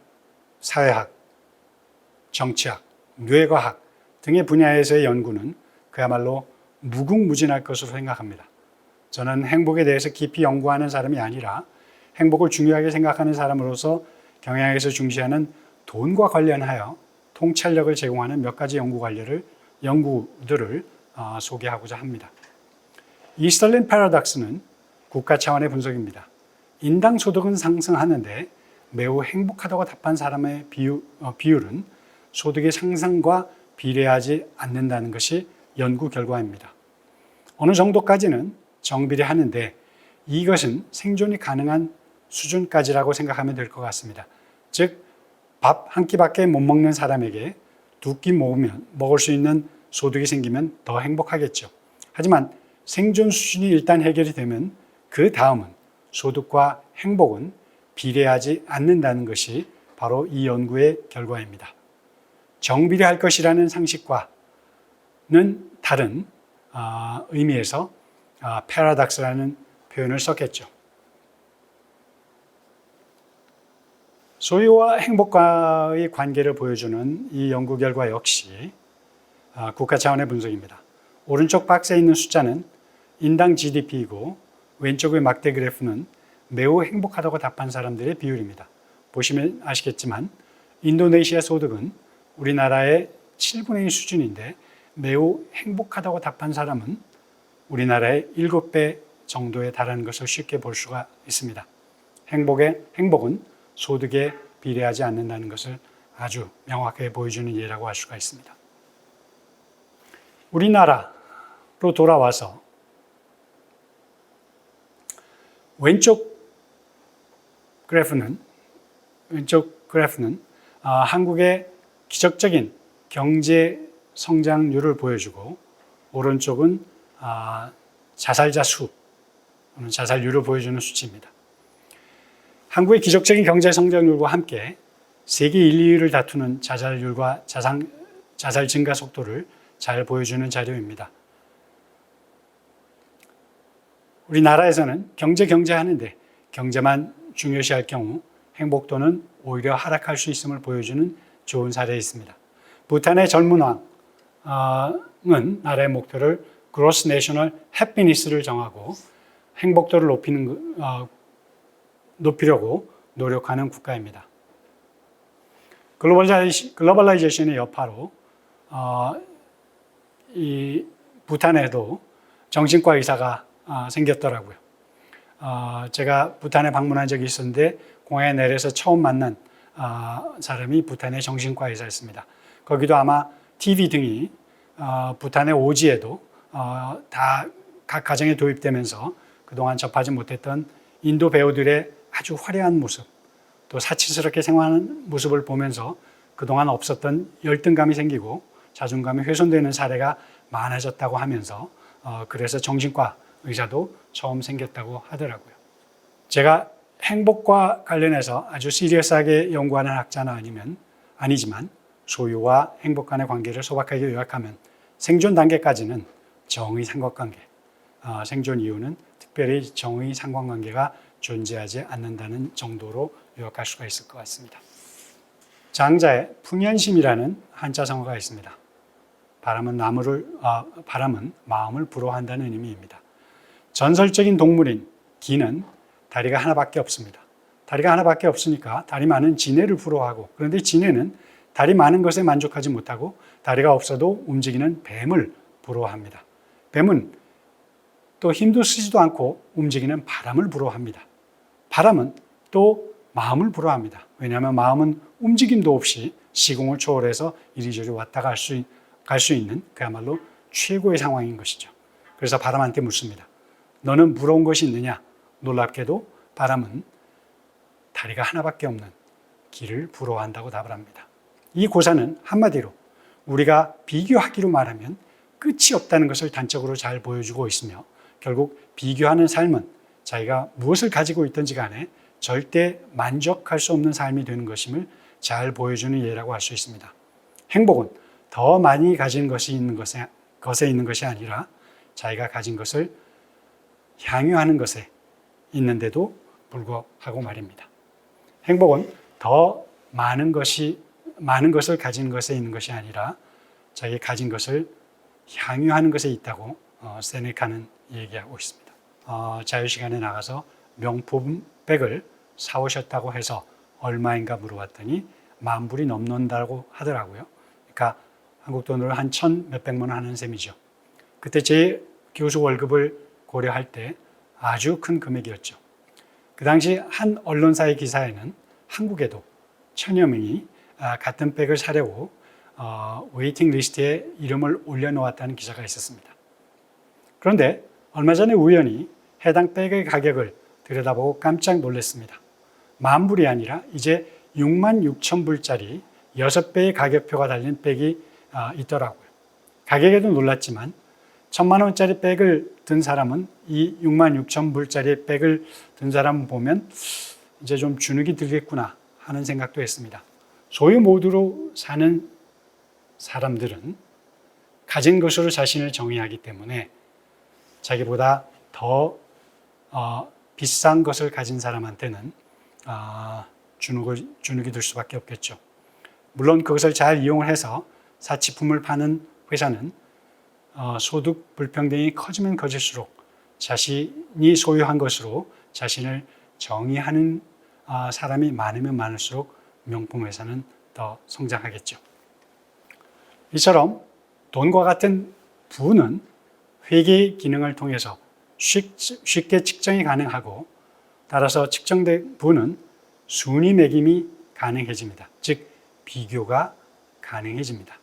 사회학, 정치학, 뇌과학 등의 분야에서의 연구는 그야말로 무궁무진할 것으로 생각합니다. 저는 행복에 대해서 깊이 연구하는 사람이 아니라 행복을 중요하게 생각하는 사람으로서 경영학에서 중시하는 돈과 관련하여 통찰력을 제공하는 몇 가지 연구들을 소개하고자 합니다. 이스터린 패러독스는 국가 차원의 분석입니다. 인당 소득은 상승하는데 매우 행복하다고 답한 사람의 비율은 소득의 상승과 비례하지 않는다는 것이 연구 결과입니다. 어느 정도까지는 정비례하는데 이것은 생존이 가능한 수준까지라고 생각하면 될 것 같습니다. 즉, 밥 한 끼밖에 못 먹는 사람에게 두 끼 먹을 수 있는 소득이 생기면 더 행복하겠죠. 하지만 생존 수준이 일단 해결이 되면 그 다음은 소득과 행복은 비례하지 않는다는 것이 바로 이 연구의 결과입니다. 정비례할 것이라는 상식과는 다른 의미에서 패러닥스라는 표현을 썼겠죠. 소유와 행복과의 관계를 보여주는 이 연구 결과 역시 국가 차원의 분석입니다. 오른쪽 박스에 있는 숫자는 인당 GDP이고 왼쪽의 막대 그래프는 매우 행복하다고 답한 사람들의 비율입니다. 보시면 아시겠지만 인도네시아 소득은 우리나라의 7분의 1 수준인데 매우 행복하다고 답한 사람은 우리나라의 7배 정도에 달하는 것을 쉽게 볼 수가 있습니다. 행복은 소득에 비례하지 않는다는 것을 아주 명확하게 보여주는 예라고 할 수가 있습니다. 우리나라로 돌아와서 왼쪽 그래프는 한국의 기적적인 경제 성장률을 보여주고 오른쪽은 자살자 수, 자살률을 보여주는 수치입니다. 한국의 기적적인 경제 성장률과 함께 세계 1, 2위를 다투는 자살률과 자살 증가 속도를 잘 보여주는 자료입니다. 우리나라에서는 경제하는데 경제만 중요시할 경우 행복도는 오히려 하락할 수 있음을 보여주는 좋은 사례가 있습니다. 부탄의 젊은 왕은 나라의 목표를 Gross National Happiness를 정하고 행복도를 높이려고 노력하는 국가입니다. 글로벌라이제이션의 여파로 이 부탄에도 정신과 의사가 생겼더라고요. 제가 부탄에 방문한 적이 있었는데 공항에 내려서 처음 만난 사람이 부탄의 정신과 의사였습니다. 거기도 아마 TV 등이 부탄의 오지에도 다 각 가정에 도입되면서 그동안 접하지 못했던 인도 배우들의 아주 화려한 모습, 또 사치스럽게 생활하는 모습을 보면서 그동안 없었던 열등감이 생기고 자존감이 훼손되는 사례가 많아졌다고 하면서 그래서 정신과 의사도 처음 생겼다고 하더라고요. 제가 행복과 관련해서 아주 시리어스하게 연구하는 학자는 아니지만 소유와 행복 간의 관계를 소박하게 요약하면 생존 단계까지는 정의 상관관계, 생존 이후는 특별히 정의 상관관계가 존재하지 않는다는 정도로 요약할 수가 있을 것 같습니다. 장자에 풍연심이라는 한자 성어가 있습니다. 바람은 마음을 불어한다는 의미입니다. 전설적인 동물인 기는 다리가 하나밖에 없습니다. 다리가 하나밖에 없으니까 다리 많은 지네를 부러워하고, 그런데 지네는 다리 많은 것에 만족하지 못하고 다리가 없어도 움직이는 뱀을 부러워합니다. 뱀은 또 힘도 쓰지도 않고 움직이는 바람을 부러워합니다. 바람은 또 마음을 부러워합니다. 왜냐하면 마음은 움직임도 없이 시공을 초월해서 이리저리 왔다 갈 수 있는 그야말로 최고의 상황인 것이죠. 그래서 바람한테 묻습니다. 너는 부러운 것이 있느냐? 놀랍게도 바람은 다리가 하나밖에 없는 기를 부러워한다고 답을 합니다. 이 고사는 한마디로 우리가 비교하기로 말하면 끝이 없다는 것을 단적으로 잘 보여주고 있으며, 결국 비교하는 삶은 자기가 무엇을 가지고 있든지 간에 절대 만족할 수 없는 삶이 되는 것임을 잘 보여주는 예라고 할 수 있습니다. 행복은 더 많이 가진 것에 있는 것이 아니라 자기가 가진 것을 향유하는 것에 있는데도 불구하고 말입니다. 행복은 더 많은 것을 가진 것에 있는 것이 아니라 자기 가진 것을 향유하는 것에 있다고 세네카는 얘기하고 있습니다. 자유시간에 나가서 명품 백을 사오셨다고 해서 얼마인가 물어봤더니 10,000불이 넘는다고 하더라고요. 그러니까 한국 돈으로 한 1,000 몇백만 원 하는 셈이죠. 그때 제 교수 월급을 고려할 때 아주 큰 금액이었죠. 그 당시 한 언론사의 기사에는 한국에도 1,000여 명이 같은 백을 사려고 웨이팅 리스트에 이름을 올려놓았다는 기사가 있었습니다. 그런데 얼마 전에 우연히 해당 백의 가격을 들여다보고 깜짝 놀랐습니다. 10,000불이 아니라 이제 66,000불짜리 6배의 가격표가 달린 백이 있더라고요. 가격에도 놀랐지만 1,000만 원짜리 백을 든 사람은 이 66,000불짜리 백을 든 사람을 보면 이제 좀 주눅이 들겠구나 하는 생각도 했습니다. 소유 모드로 사는 사람들은 가진 것으로 자신을 정의하기 때문에 자기보다 더 비싼 것을 가진 사람한테는 주눅이 들 수밖에 없겠죠. 물론 그것을 잘 이용을 해서 사치품을 파는 회사는 소득 불평등이 커지면 커질수록 자신이 소유한 것으로 자신을 정의하는 사람이 많으면 많을수록 명품 회사는 더 성장하겠죠. 이처럼 돈과 같은 부는 회계 기능을 통해서 쉽게 측정이 가능하고, 따라서 측정된 부는 순위 매김이 가능해집니다. 즉 비교가 가능해집니다.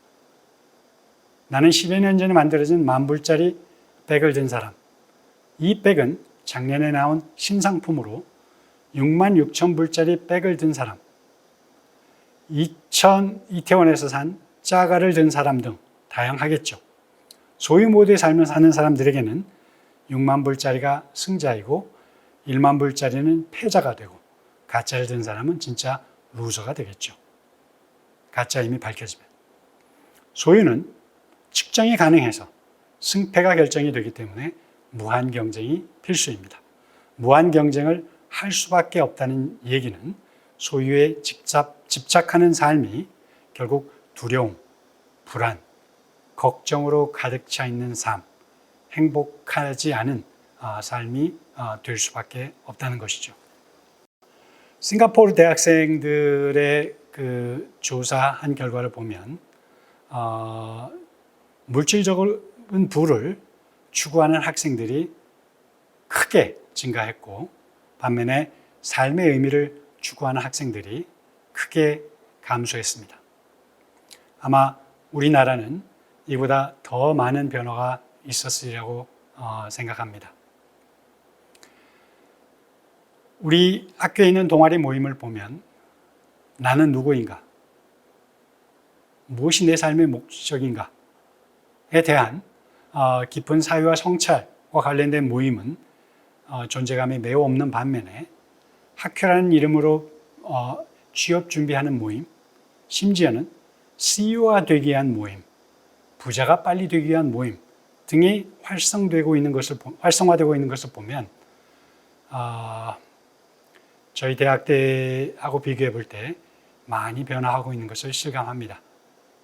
나는 10여 년 전에 만들어진 10,000불짜리 백을 든 사람, 이 백은 작년에 나온 신상품으로 66,000불짜리 백을 든 사람, 이태원에서 산 짜가를 든 사람 등 다양하겠죠. 소유 모드의 삶을 사는 사람들에게는 60,000불짜리가 승자이고 10,000불짜리는 패자가 되고, 가짜를 든 사람은 진짜 루저가 되겠죠. 가짜임이 밝혀지면. 소유는 측정이 가능해서 승패가 결정이 되기 때문에 무한 경쟁이 필수입니다. 무한 경쟁을 할 수밖에 없다는 얘기는 소유에 집착하는 삶이 결국 두려움, 불안, 걱정으로 가득 차 있는 삶, 행복하지 않은 삶이 될 수밖에 없다는 것이죠. 싱가포르 대학생들의 그 조사한 결과를 보면 물질적인 부를 추구하는 학생들이 크게 증가했고, 반면에 삶의 의미를 추구하는 학생들이 크게 감소했습니다. 아마 우리나라는 이보다 더 많은 변화가 있었으리라고 생각합니다. 우리 학교에 있는 동아리 모임을 보면 나는 누구인가? 무엇이 내 삶의 목적인가에 대한 깊은 사유와 성찰과 관련된 모임은 존재감이 매우 없는 반면에, 학교라는 이름으로 취업 준비하는 모임, 심지어는 CEO가 되기 위한 모임, 부자가 빨리 되기 위한 모임 등이 활성화되고 있는 것을 보면 저희 대학 때하고 비교해 볼 때 많이 변화하고 있는 것을 실감합니다.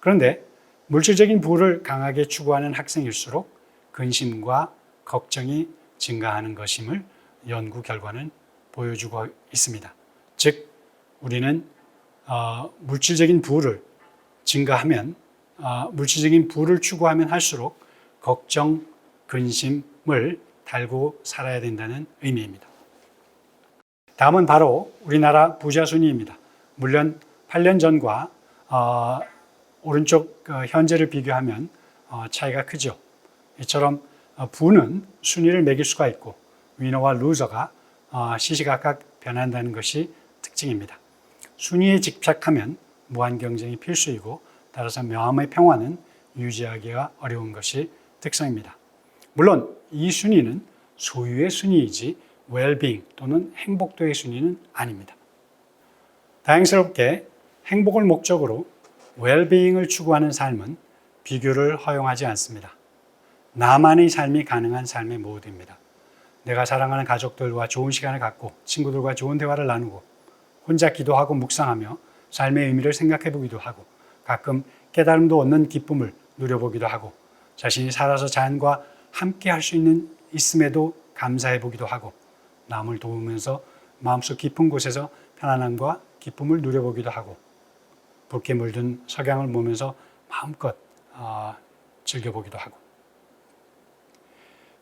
그런데 물질적인 부를 강하게 추구하는 학생일수록 근심과 걱정이 증가하는 것임을 연구 결과는 보여주고 있습니다. 즉 우리는 물질적인 부를 추구하면 할수록 걱정, 근심을 달고 살아야 된다는 의미입니다. 다음은 바로 우리나라 부자 순위입니다. 물론 8년 전과 오른쪽 현재를 비교하면 차이가 크죠. 이처럼 부는 순위를 매길 수가 있고 위너와 루저가 시시각각 변한다는 것이 특징입니다. 순위에 집착하면 무한 경쟁이 필수이고, 따라서 마음의 평화는 유지하기가 어려운 것이 특성입니다. 물론 이 순위는 소유의 순위이지 웰빙 또는 행복도의 순위는 아닙니다. 다행스럽게 행복을 목적으로 웰빙을 추구하는 삶은 비교를 허용하지 않습니다. 나만의 삶이 가능한 삶의 모드입니다. 내가 사랑하는 가족들과 좋은 시간을 갖고 친구들과 좋은 대화를 나누고 혼자 기도하고 묵상하며 삶의 의미를 생각해 보기도 하고, 가끔 깨달음도 얻는 기쁨을 누려보기도 하고, 자신이 살아서 자연과 함께 할 수 있음에도 감사해 보기도 하고, 남을 도우면서 마음속 깊은 곳에서 편안함과 기쁨을 누려보기도 하고, 붉게 물든 석양을 보면서 마음껏 즐겨보기도 하고.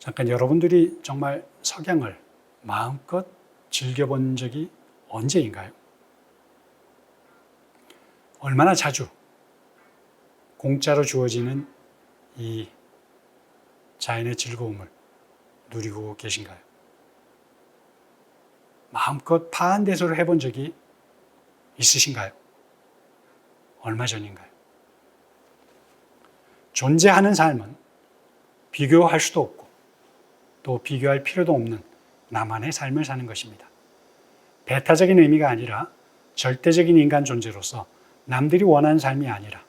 잠깐, 여러분들이 정말 석양을 마음껏 즐겨본 적이 언제인가요? 얼마나 자주 공짜로 주어지는 이 자연의 즐거움을 누리고 계신가요? 마음껏 파한대소를 해본 적이 있으신가요? 얼마 전인가요? 존재하는 삶은 비교할 수도 없고 또 비교할 필요도 없는 나만의 삶을 사는 것입니다. 배타적인 의미가 아니라 절대적인 인간 존재로서 남들이 원하는 삶이 아니라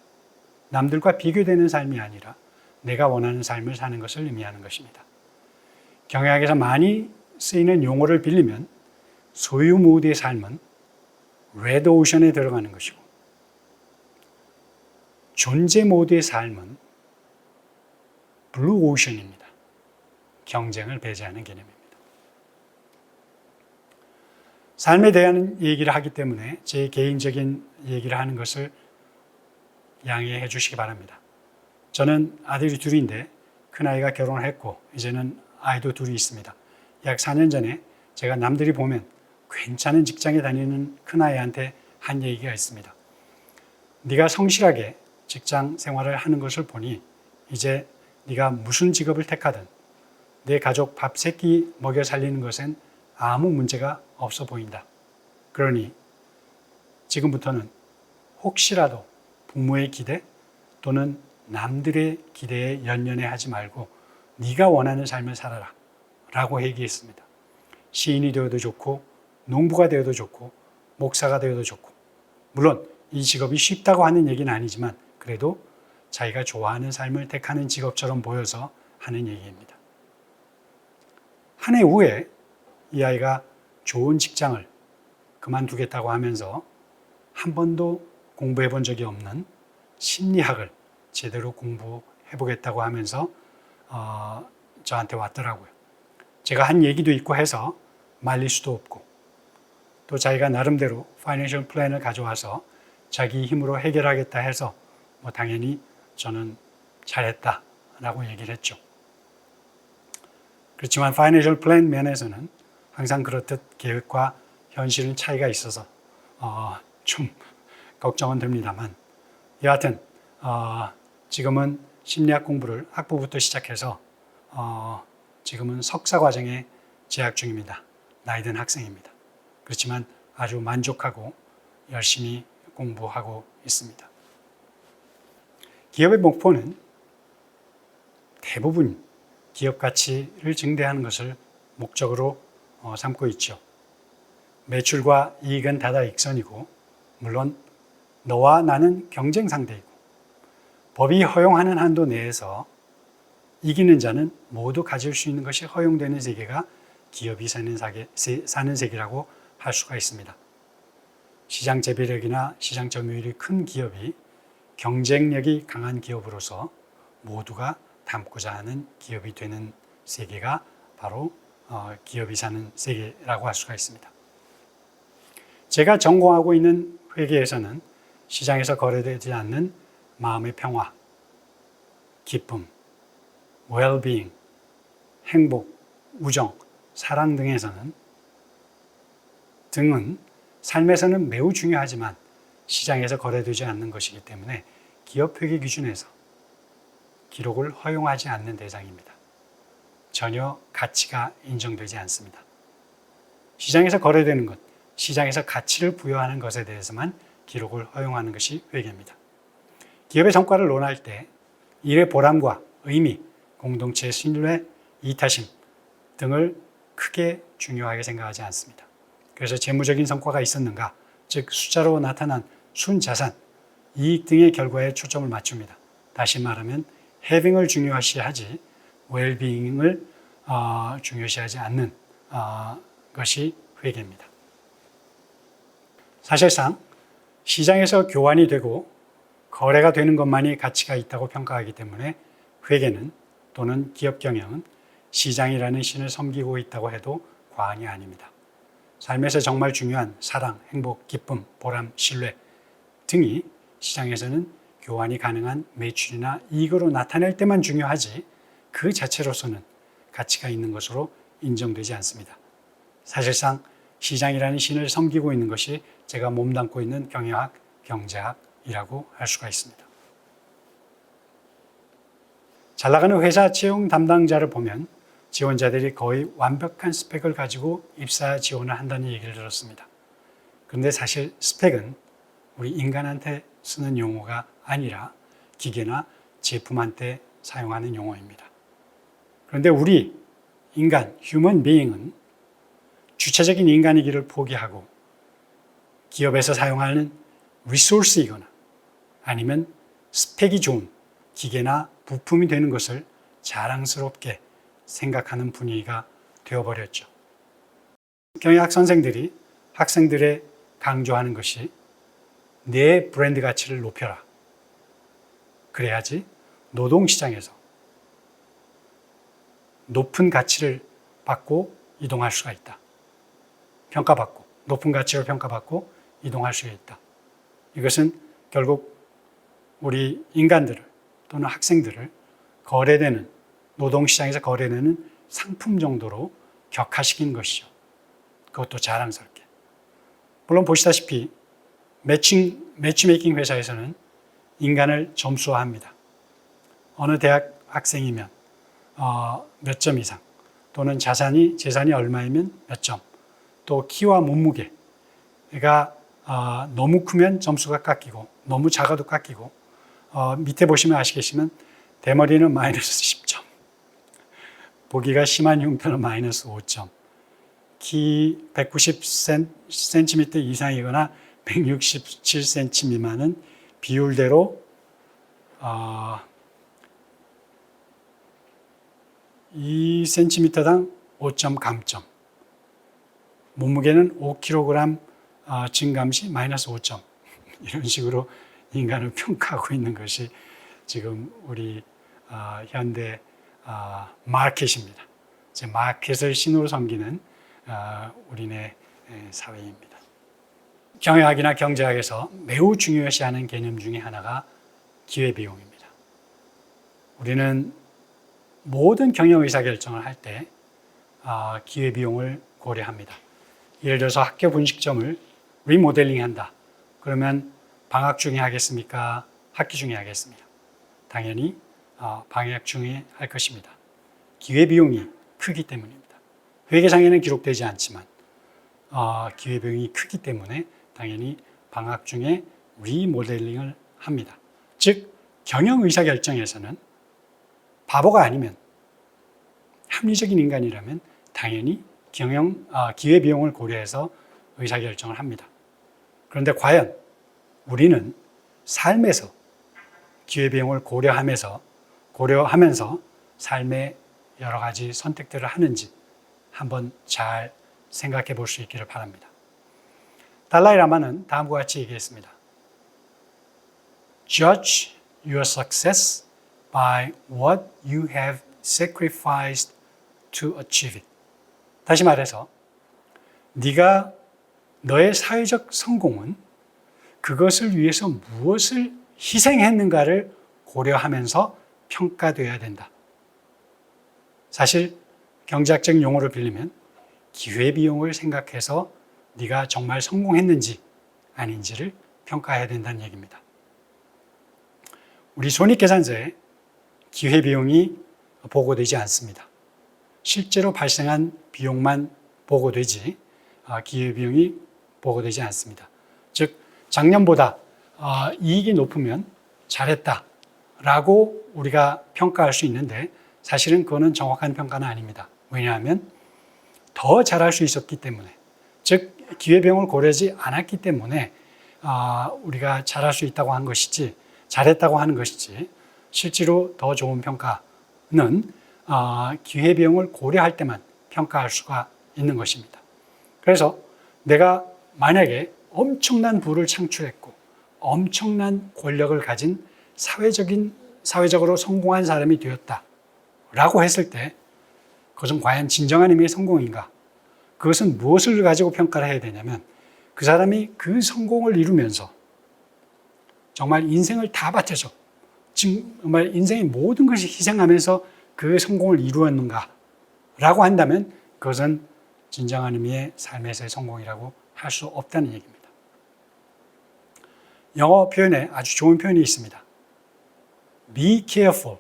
남들과 비교되는 삶이 아니라 내가 원하는 삶을 사는 것을 의미하는 것입니다. 경영학에서 많이 쓰이는 용어를 빌리면 소유 모드의 삶은 레드 오션에 들어가는 것이고 존재 모드의 삶은 블루 오션입니다. 경쟁을 배제하는 개념입니다. 삶에 대한 얘기를 하기 때문에 제 개인적인 얘기를 하는 것을 양해해 주시기 바랍니다. 저는 아들이 둘인데 큰아이가 결혼을 했고 이제는 아이도 둘이 있습니다. 약 4년 전에 제가 남들이 보면 괜찮은 직장에 다니는 큰아이한테 한 얘기가 있습니다. 네가 성실하게 직장 생활을 하는 것을 보니 이제 네가 무슨 직업을 택하든 내 가족 밥 세 끼 먹여 살리는 것엔 아무 문제가 없어 보인다. 그러니 지금부터는 혹시라도 부모의 기대 또는 남들의 기대에 연연해 하지 말고 네가 원하는 삶을 살아라 라고 얘기했습니다. 시인이 되어도 좋고 농부가 되어도 좋고 목사가 되어도 좋고 물론 이 직업이 쉽다고 하는 얘기는 아니지만 그래도 자기가 좋아하는 삶을 택하는 직업처럼 보여서 하는 얘기입니다. 한 해 후에 이 아이가 좋은 직장을 그만두겠다고 하면서 한 번도 공부해 본 적이 없는 심리학을 제대로 공부해 보겠다고 하면서 저한테 왔더라고요. 제가 한 얘기도 있고 해서 말릴 수도 없고 또 자기가 나름대로 파이낸셜 플랜을 가져와서 자기 힘으로 해결하겠다 해서 당연히 저는 잘했다라고 얘기를 했죠. 그렇지만 파이낸셜 플랜 면에서는 항상 그렇듯 계획과 현실은 차이가 있어서 좀 걱정은 됩니다만 여하튼 지금은 심리학 공부를 학부부터 시작해서 지금은 석사 과정에 재학 중입니다. 나이 든 학생입니다. 그렇지만 아주 만족하고 열심히 공부하고 있습니다. 기업의 목표는 대부분 기업 가치를 증대하는 것을 목적으로 삼고 있죠. 매출과 이익은 다다익선이고 물론 너와 나는 경쟁 상대이고 법이 허용하는 한도 내에서 이기는 자는 모두 가질 수 있는 것이 허용되는 세계가 기업이 사는 세계라고 할 수가 있습니다. 시장 재배력이나 시장 점유율이 큰 기업이 경쟁력이 강한 기업으로서 모두가 닮고자 하는 기업이 되는 세계가 바로 기업이 사는 세계라고 할 수가 있습니다. 제가 전공하고 있는 회계에서는 시장에서 거래되지 않는 마음의 평화, 기쁨, well-being, 행복, 우정, 사랑 등은 삶에서는 매우 중요하지만 시장에서 거래되지 않는 것이기 때문에 기업 회계 기준에서 기록을 허용하지 않는 대상입니다. 전혀 가치가 인정되지 않습니다. 시장에서 거래되는 것, 시장에서 가치를 부여하는 것에 대해서만 기록을 허용하는 것이 회계입니다. 기업의 성과를 논할 때 일의 보람과 의미, 공동체의 신뢰, 이타심 등을 크게 중요하게 생각하지 않습니다. 그래서 재무적인 성과가 있었는가, 즉 숫자로 나타난 순자산, 이익 등의 결과에 초점을 맞춥니다. 다시 말하면 having을 중요시하지 well-being을 중요시하지 않는 것이 회계입니다. 사실상 시장에서 교환이 되고 거래가 되는 것만이 가치가 있다고 평가하기 때문에 회계는 또는 기업 경영은 시장이라는 신을 섬기고 있다고 해도 과언이 아닙니다. 삶에서 정말 중요한 사랑, 행복, 기쁨, 보람, 신뢰 등이 시장에서는 교환이 가능한 매출이나 이익으로 나타낼 때만 중요하지 그 자체로서는 가치가 있는 것으로 인정되지 않습니다. 사실상 시장이라는 신을 섬기고 있는 것이 제가 몸담고 있는 경영학, 경제학이라고 할 수가 있습니다. 잘 나가는 회사 채용 담당자를 보면 지원자들이 거의 완벽한 스펙을 가지고 입사 지원을 한다는 얘기를 들었습니다. 그런데 사실 스펙은 우리 인간한테 쓰는 용어가 아니라 기계나 제품할 때 사용하는 용어입니다. 그런데 우리 인간, human being은 주체적인 인간이기를 포기하고 기업에서 사용하는 리소스이거나 아니면 스펙이 좋은 기계나 부품이 되는 것을 자랑스럽게 생각하는 분위기가 되어버렸죠. 경영학 선생들이 학생들의 강조하는 것이 내 브랜드 가치를 높여라. 그래야지 노동시장에서 높은 가치를 받고 이동할 수가 있다. 평가받고, 높은 가치로 평가받고 이동할 수가 있다. 이것은 결국 우리 인간들을 또는 학생들을 거래되는, 노동시장에서 거래되는 상품 정도로 격화시킨 것이죠. 그것도 자랑스럽게. 물론 보시다시피 매치메이킹 회사에서는 인간을 점수화합니다. 어느 대학 학생이면 몇 점 이상, 또는 재산이 얼마이면 몇 점, 또 키와 몸무게가 너무 크면 점수가 깎이고 너무 작아도 깎이고 밑에 보시면 아시겠지만 대머리는 마이너스 10점, 보기가 심한 흉터는 마이너스 5점, 키 190cm 이상이거나 167cm 미만은 비율대로 2cm당 5점 감점, 몸무게는 5kg 증감 시 마이너스 5점, 이런 식으로 인간을 평가하고 있는 것이 지금 우리 현대 마켓입니다. 마켓을 신으로 섬기는 우리네 사회입니다. 경영학이나 경제학에서 매우 중요시하는 개념 중에 하나가 기회비용입니다. 우리는 모든 경영 의사결정을 할 때 기회비용을 고려합니다. 예를 들어서 학교 분식점을 리모델링한다. 그러면 방학 중에 하겠습니까? 학기 중에 하겠습니까? 당연히 방학 중에 할 것입니다. 기회비용이 크기 때문입니다. 회계상에는 기록되지 않지만 기회비용이 크기 때문에 당연히 방학 중에 리모델링을 합니다. 즉 경영 의사결정에서는 바보가 아니면, 합리적인 인간이라면 당연히 기회비용을 고려해서 의사결정을 합니다. 그런데 과연 우리는 삶에서 기회비용을 고려하면서 삶의 여러 가지 선택들을 하는지 한번 잘 생각해 볼 수 있기를 바랍니다. 달라이라마는 다음과 같이 얘기했습니다. Judge your success by what you have sacrificed to achieve it. 다시 말해서 네가 너의 사회적 성공은 그것을 위해서 무엇을 희생했는가를 고려하면서 평가되어야 된다. 사실 경제학적 용어를 빌리면 기회비용을 생각해서 네가 정말 성공했는지 아닌지를 평가해야 된다는 얘기입니다. 우리 손익계산서에 기회비용이 보고되지 않습니다. 실제로 발생한 비용만 보고되지 기회비용이 보고되지 않습니다. 즉 작년보다 이익이 높으면 잘했다라고 우리가 평가할 수 있는데 사실은 그거는 정확한 평가는 아닙니다. 왜냐하면 더 잘할 수 있었기 때문에, 즉 기회비용을 고려하지 않았기 때문에 우리가 잘할 수 있다고 한 것이지, 잘했다고 하는 것이지, 실제로 더 좋은 평가는 기회비용을 고려할 때만 평가할 수가 있는 것입니다. 그래서 내가 만약에 엄청난 부를 창출했고 엄청난 권력을 가진 사회적으로 성공한 사람이 되었다라고 했을 때 그것은 과연 진정한 의미의 성공인가? 그것은 무엇을 가지고 평가를 해야 되냐면 그 사람이 그 성공을 이루면서 정말 인생을 다 바쳐서, 정말 인생의 모든 것을 희생하면서 그 성공을 이루었는가 라고 한다면 그것은 진정한 의미의 삶에서의 성공이라고 할 수 없다는 얘기입니다. 영어 표현에 아주 좋은 표현이 있습니다. Be careful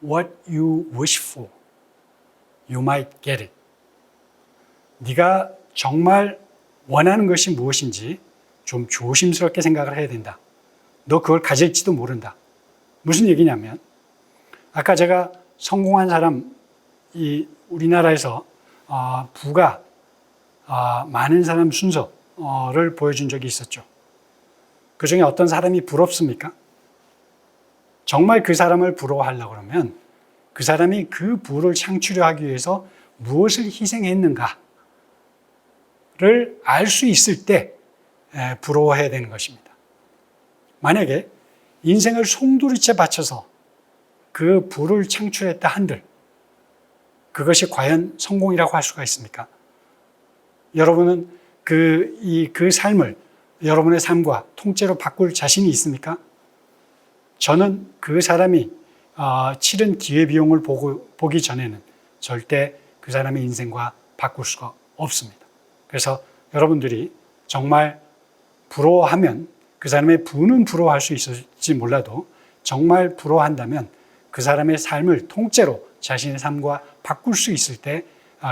what you wish for. You might get it. 네가 정말 원하는 것이 무엇인지 좀 조심스럽게 생각을 해야 된다. 너 그걸 가질지도 모른다. 무슨 얘기냐면 아까 제가 성공한 사람, 이 우리나라에서 부가 많은 사람 순서를 보여준 적이 있었죠. 그 중에 어떤 사람이 부럽습니까? 정말 그 사람을 부러워하려고 그러면 그 사람이 그 부를 창출하기 위해서 무엇을 희생했는가를 알 수 있을 때 부러워해야 되는 것입니다. 만약에 인생을 송두리째 바쳐서 그 부를 창출했다 한들 그것이 과연 성공이라고 할 수가 있습니까? 여러분은 그 삶을 여러분의 삶과 통째로 바꿀 자신이 있습니까? 저는 그 사람이 치른 기회비용을 보기 전에는 절대 그 사람의 인생과 바꿀 수가 없습니다. 그래서 여러분들이 정말 부러워하면 그 사람의 부는 부러워할 수 있을지 몰라도 정말 부러워한다면 그 사람의 삶을 통째로 자신의 삶과 바꿀 수 있을 때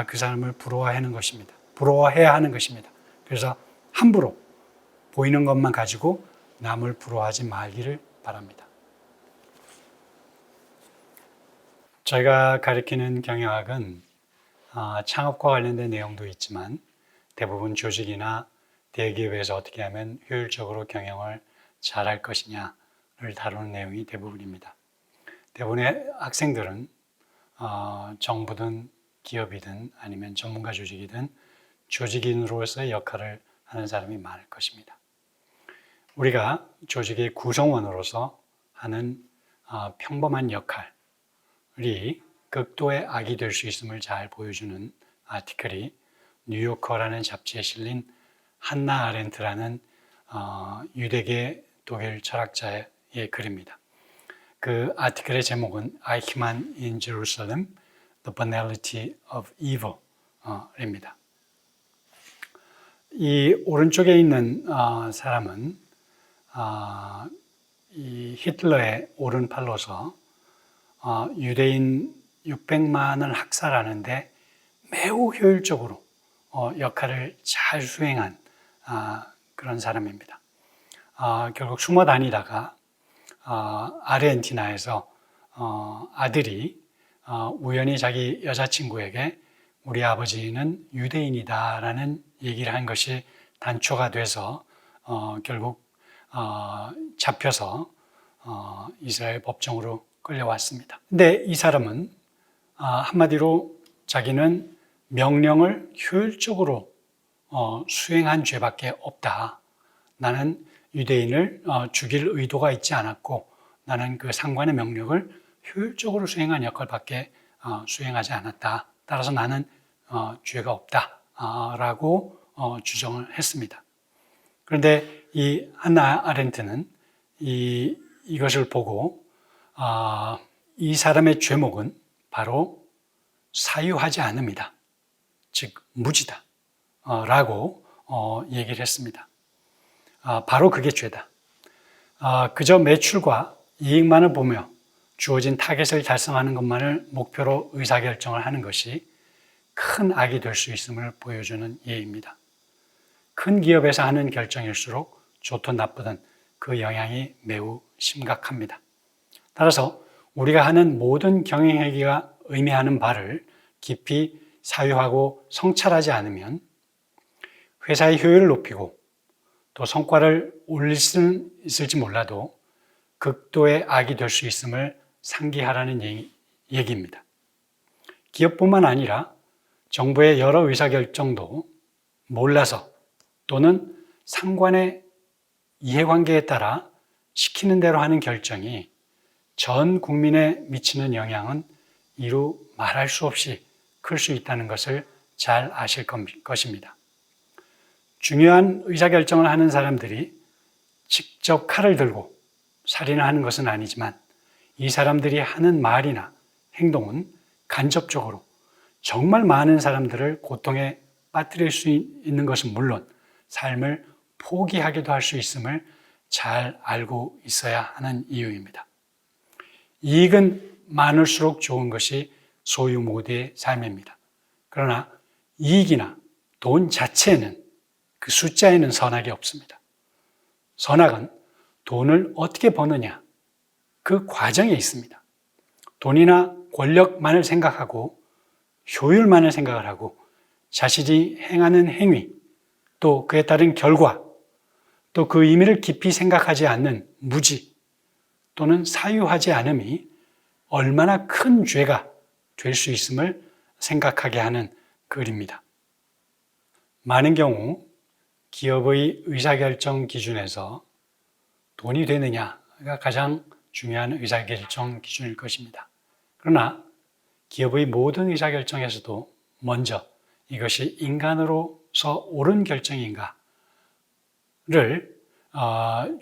그 사람을 부러워하는 것입니다. 부러워해야 하는 것입니다. 그래서 함부로 보이는 것만 가지고 남을 부러워하지 말기를 바랍니다. 저희가 가르치는 경영학은 창업과 관련된 내용도 있지만 대부분 조직이나 대기업에서 어떻게 하면 효율적으로 경영을 잘할 것이냐를 다루는 내용이 대부분입니다. 대부분의 학생들은 정부든 기업이든 아니면 전문가 조직이든 조직인으로서의 역할을 하는 사람이 많을 것입니다. 우리가 조직의 구성원으로서 하는 평범한 역할이 극도의 악이 될 수 있음을 잘 보여주는 아티클이 뉴요커라는 잡지에 실린 한나 아렌트라는 유대계 독일 철학자의 글입니다. 그 아티클의 제목은 Eichmann in Jerusalem, The Banality of Evil 입니다. 이 오른쪽에 있는 사람은 이 히틀러의 오른팔로서 유대인 600만을 학살하는데 매우 효율적으로 역할을 잘 수행한 그런 사람입니다. 결국 숨어 다니다가 아르헨티나에서 아들이 우연히 자기 여자친구에게 우리 아버지는 유대인이다라는 얘기를 한 것이 단초가 돼서 결국 잡혀서 이스라엘 법정으로 끌려왔습니다. 근데 이 사람은 한마디로 자기는 명령을 효율적으로 수행한 죄밖에 없다. 나는 유대인을 죽일 의도가 있지 않았고 나는 그 상관의 명령을 효율적으로 수행한 역할밖에 수행하지 않았다. 따라서 나는 죄가 없다. 라고 주장을 했습니다. 그런데 이 한나 아렌트는 이것을 보고 이 사람의 죄목은 바로 사유하지 않음이다. 즉 무지다. 라고 얘기를 했습니다. 바로 그게 죄다. 그저 매출과 이익만을 보며 주어진 타겟을 달성하는 것만을 목표로 의사결정을 하는 것이 큰 악이 될 수 있음을 보여주는 예입니다. 큰 기업에서 하는 결정일수록 좋든 나쁘든 그 영향이 매우 심각합니다. 따라서 우리가 하는 모든 경영행위가 의미하는 바를 깊이 사유하고 성찰하지 않으면 회사의 효율을 높이고 또 성과를 올릴 수는 있을지 몰라도 극도의 악이 될 수 있음을 상기하라는 얘기입니다. 기업뿐만 아니라 정부의 여러 의사결정도 몰라서 또는 상관의 이해관계에 따라 시키는 대로 하는 결정이 전 국민에 미치는 영향은 이루 말할 수 없이 클 수 있다는 것을 잘 아실 것입니다. 중요한 의사결정을 하는 사람들이 직접 칼을 들고 살인을 하는 것은 아니지만 이 사람들이 하는 말이나 행동은 간접적으로 정말 많은 사람들을 고통에 빠뜨릴 수 있는 것은 물론 삶을 포기하기도 할 수 있음을 잘 알고 있어야 하는 이유입니다. 이익은 많을수록 좋은 것이 소유 모두의 삶입니다. 그러나 이익이나 돈 자체는 그 숫자에는 선악이 없습니다. 선악은 돈을 어떻게 버느냐, 그 과정에 있습니다. 돈이나 권력만을 생각하고 효율만을 생각을 하고 자신이 행하는 행위, 또 그에 따른 결과, 또 그 의미를 깊이 생각하지 않는 무지 또는 사유하지 않음이 얼마나 큰 죄가 될 수 있음을 생각하게 하는 글입니다. 많은 경우 기업의 의사결정 기준에서 돈이 되느냐가 가장 중요한 의사결정 기준일 것입니다. 그러나 기업의 모든 의사결정에서도 먼저 이것이 인간으로서 옳은 결정인가를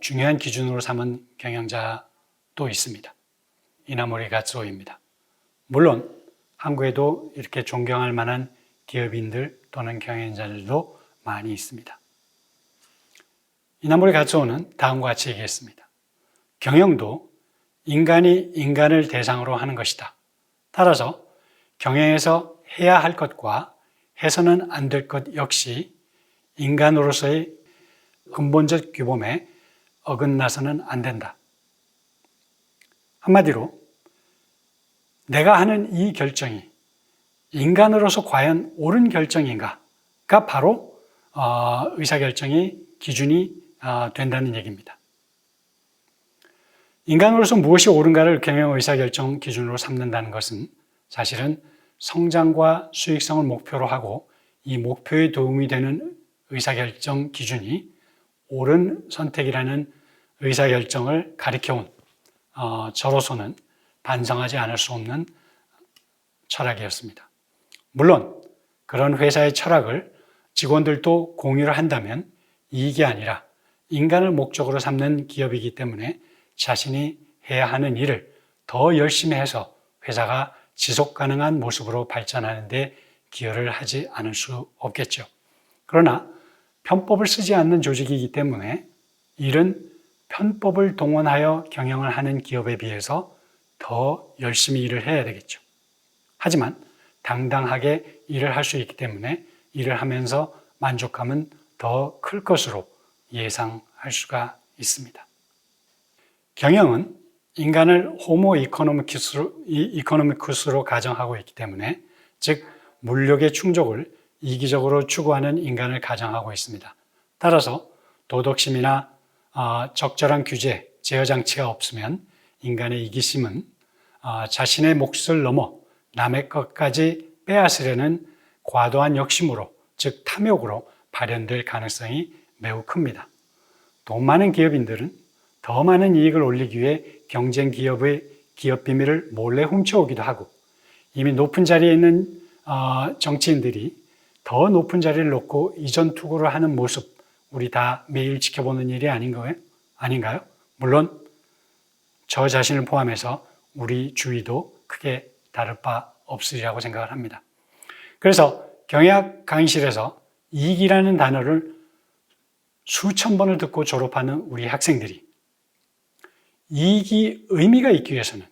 중요한 기준으로 삼은 경영자도 있습니다. 이나모리 가츠오입니다. 물론 한국에도 이렇게 존경할 만한 기업인들 또는 경영자들도 많이 있습니다. 이나모리 가츠오는 다음과 같이 얘기했습니다. 경영도 인간이 인간을 대상으로 하는 것이다. 따라서 경영에서 해야 할 것과 해서는 안 될 것 역시 인간으로서의 근본적 규범에 어긋나서는 안 된다. 한마디로 내가 하는 이 결정이 인간으로서 과연 옳은 결정인가가 바로 의사결정의 기준이 된다는 얘기입니다. 인간으로서 무엇이 옳은가를 경영 의사결정 기준으로 삼는다는 것은 사실은 성장과 수익성을 목표로 하고 이 목표에 도움이 되는 의사결정 기준이 옳은 선택이라는 의사결정을 가리켜온 저로서는 반성하지 않을 수 없는 철학이었습니다. 물론 그런 회사의 철학을 직원들도 공유를 한다면 이익이 아니라 인간을 목적으로 삼는 기업이기 때문에 자신이 해야 하는 일을 더 열심히 해서 회사가 지속 가능한 모습으로 발전하는 데 기여를 하지 않을 수 없겠죠. 그러나 편법을 쓰지 않는 조직이기 때문에 이른 편법을 동원하여 경영을 하는 기업에 비해서 더 열심히 일을 해야 되겠죠. 하지만 당당하게 일을 할 수 있기 때문에 일을 하면서 만족감은 더 클 것으로 예상할 수가 있습니다. 경영은 인간을 호모 이코노미쿠스로 가정하고 있기 때문에, 즉 물욕의 충족을 이기적으로 추구하는 인간을 가정하고 있습니다. 따라서 도덕심이나 적절한 규제, 제어 장치가 없으면 인간의 이기심은 자신의 몫을 넘어 남의 것까지 빼앗으려는 과도한 욕심으로, 즉 탐욕으로 발현될 가능성이 매우 큽니다. 돈 많은 기업인들은 더 많은 이익을 올리기 위해 경쟁 기업의 기업 비밀을 몰래 훔쳐오기도 하고, 이미 높은 자리에 있는 정치인들이 더 높은 자리를 놓고 이전 투구를 하는 모습, 우리 다 매일 지켜보는 일이 아닌가요? 물론 저 자신을 포함해서 우리 주위도 크게 다를 바 없으리라고 생각을 합니다. 그래서 경영학 강의실에서 이익이라는 단어를 수천 번을 듣고 졸업하는 우리 학생들이 이익이 의미가 있기 위해서는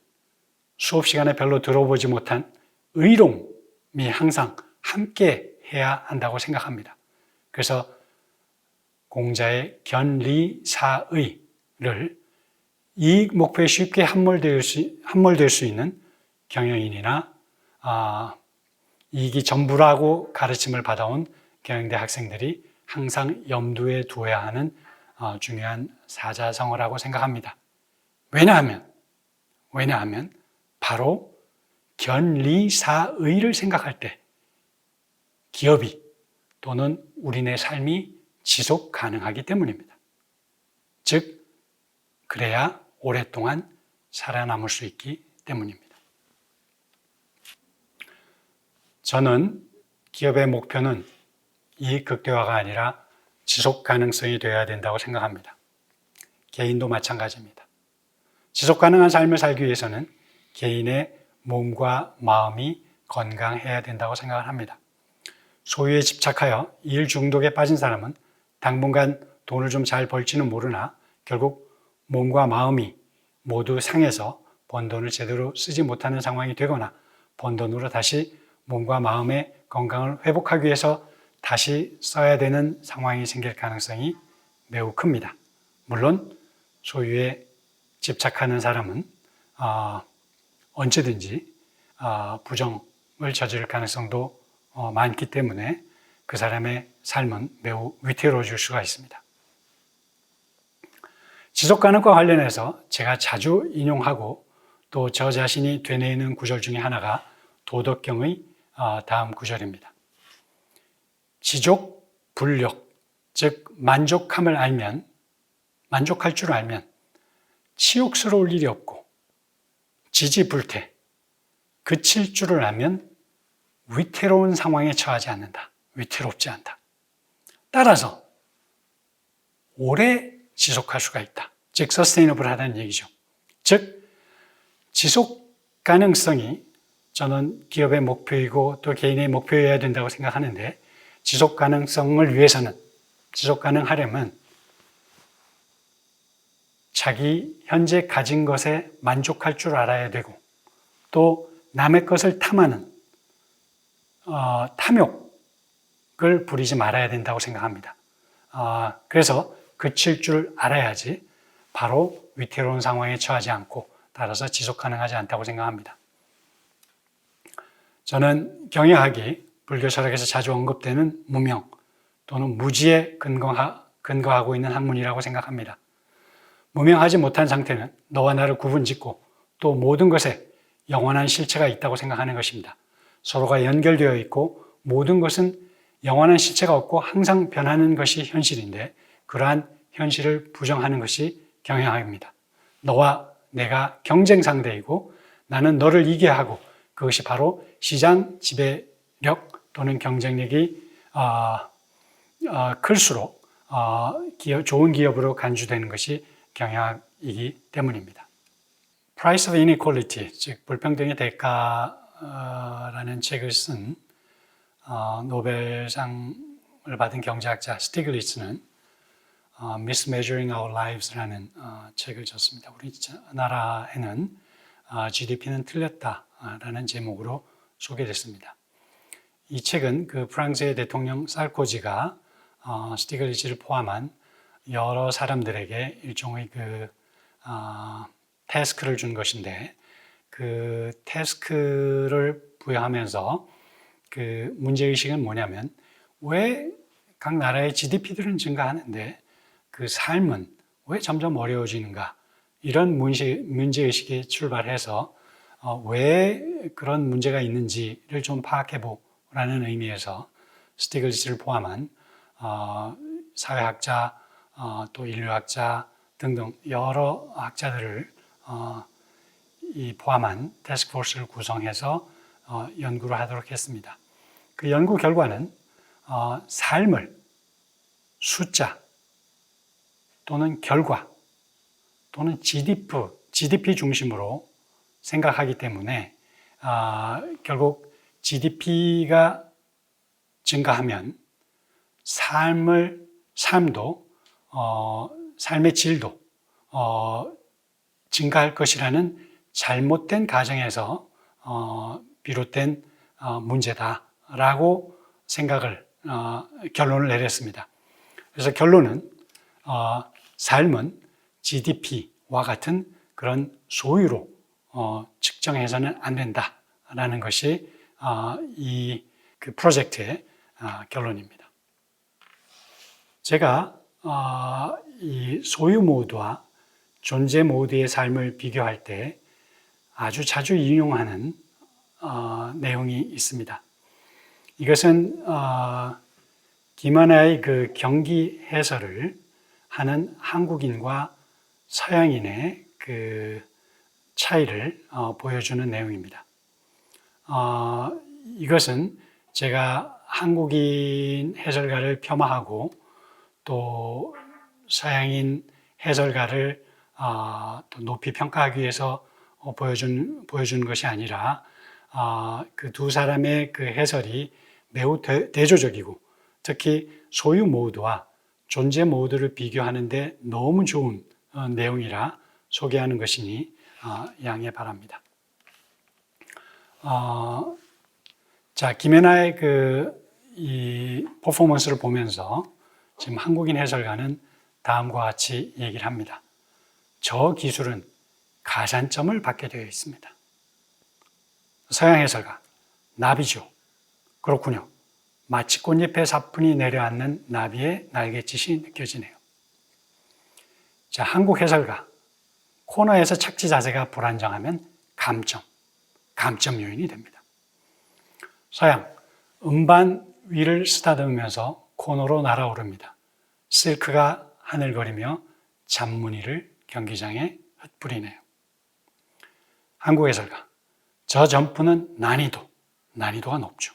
수업 시간에 별로 들어보지 못한 의롱이 항상 함께 해야 한다고 생각합니다. 그래서 공자의 견리사의를 이익 목표에 쉽게 함몰될 수 있는 경영인이나 이익이 전부라고 가르침을 받아온 경영대 학생들이 항상 염두에 두어야 하는 중요한 사자성어라고 생각합니다. 왜냐하면 바로 견리사의를 생각할 때 기업이 또는 우리네 삶이 지속 가능하기 때문입니다. 즉, 그래야 오랫동안 살아남을 수 있기 때문입니다. 저는 기업의 목표는 이익 극대화가 아니라 지속 가능성이 되어야 된다고 생각합니다. 개인도 마찬가지입니다. 지속 가능한 삶을 살기 위해서는 개인의 몸과 마음이 건강해야 된다고 생각을 합니다. 소유에 집착하여 일 중독에 빠진 사람은 당분간 돈을 좀 잘 벌지는 모르나 결국 몸과 마음이 모두 상해서 번 돈을 제대로 쓰지 못하는 상황이 되거나 번 돈으로 다시 몸과 마음의 건강을 회복하기 위해서 다시 써야 되는 상황이 생길 가능성이 매우 큽니다. 물론 소유에 집착하는 사람은 언제든지 부정을 저지를 가능성도 많기 때문에 그 사람의 삶은 매우 위태로워질 수가 있습니다. 지속가능과 관련해서 제가 자주 인용하고 또 저 자신이 되뇌이는 구절 중에 하나가 도덕경의 다음 구절입니다. 지족, 불력, 즉 만족할 줄 알면 치욕스러울 일이 없고 지지불태, 그칠 줄을 알면 위태로운 상황에 처하지 않는다. 위태롭지 않다. 따라서 오래 지속할 수가 있다. 즉 서스테이너블하다는 얘기죠. 즉 지속 가능성이 저는 기업의 목표이고 또 개인의 목표여야 된다고 생각하는데 지속 가능성을 위해서는 지속 가능하려면 자기 현재 가진 것에 만족할 줄 알아야 되고 또 남의 것을 탐하는 탐욕을 부리지 말아야 된다고 생각합니다. 그래서 그칠 줄 알아야지 바로 위태로운 상황에 처하지 않고 따라서 지속 가능하지 않다고 생각합니다. 저는 경영학이 불교 철학에서 자주 언급되는 무명 또는 무지에 근거하고 있는 학문이라고 생각합니다. 무명하지 못한 상태는 너와 나를 구분짓고 또 모든 것에 영원한 실체가 있다고 생각하는 것입니다. 서로가 연결되어 있고 모든 것은 영원한 실체가 없고 항상 변하는 것이 현실인데 그러한 현실을 부정하는 것이 경영학입니다. 너와 내가 경쟁 상대이고 나는 너를 이겨야 하고 그것이 바로 시장 지배력 또는 경쟁력이 클수록 좋은 기업으로 간주되는 것이 경영학이기 때문입니다. Price of Inequality, 즉 불평등의 대가라는 책을 쓴 노벨상을 받은 경제학자 스티글리츠는 Mismeasuring Our Lives라는 책을 썼습니다. 우리나라에는 GDP는 틀렸다라는 제목으로 소개됐습니다. 이 책은 그 프랑스의 대통령 사르코지가 스티글리츠를 포함한 여러 사람들에게 일종의 태스크를 준 것인데 그 태스크를 부여하면서 그 문제의식은 뭐냐면 왜 각 나라의 GDP들은 증가하는데 그 삶은 왜 점점 어려워지는가 이런 문제의식에 출발해서 왜 그런 문제가 있는지를 좀 파악해보라는 의미에서 스티글리츠를 포함한 사회학자 또 인류학자 등등 여러 학자들을 포함한 태스크포스를 구성해서 연구를 하도록 했습니다. 그 연구 결과는 삶을 숫자 또는 결과 또는 GDP 중심으로 생각하기 때문에 결국 GDP가 증가하면 삶도 삶의 질도 증가할 것이라는 잘못된 가정에서 비롯된 문제다라고 결론을 내렸습니다. 그래서 결론은 삶은 GDP와 같은 그런 소유로 측정해서는 안 된다라는 것이 그 프로젝트의 결론입니다. 제가 이 소유 모드와 존재 모드의 삶을 비교할 때 아주 자주 인용하는 내용이 있습니다. 이것은 김하나의 그 경기 해설을 하는 한국인과 서양인의 그 차이를 보여주는 내용입니다. 이것은 제가 한국인 해설가를 폄하하고 또 서양인 해설가를 또 높이 평가하기 위해서 보여준 것이 아니라 그 두 사람의 그 해설이 매우 대조적이고 특히 소유 모드와 존재 모드를 비교하는데 너무 좋은 내용이라 소개하는 것이니 양해 바랍니다. 자, 김연아의 이 퍼포먼스를 보면서 지금 한국인 해설가는 다음과 같이 얘기를 합니다. 저 기술은 가산점을 받게 되어 있습니다. 서양 해설가, 나비죠. 그렇군요. 마치 꽃잎에 사뿐히 내려앉는 나비의 날갯짓이 느껴지네요. 자, 한국 해설가, 코너에서 착지 자세가 불안정하면 감점 요인이 됩니다. 서양, 음반 위를 쓰다듬으면서 코너로 날아오릅니다. 실크가 하늘거리며 잔무늬를 경기장에 흩뿌리네요. 한국 해설가, 저 점프는 난이도가 높죠.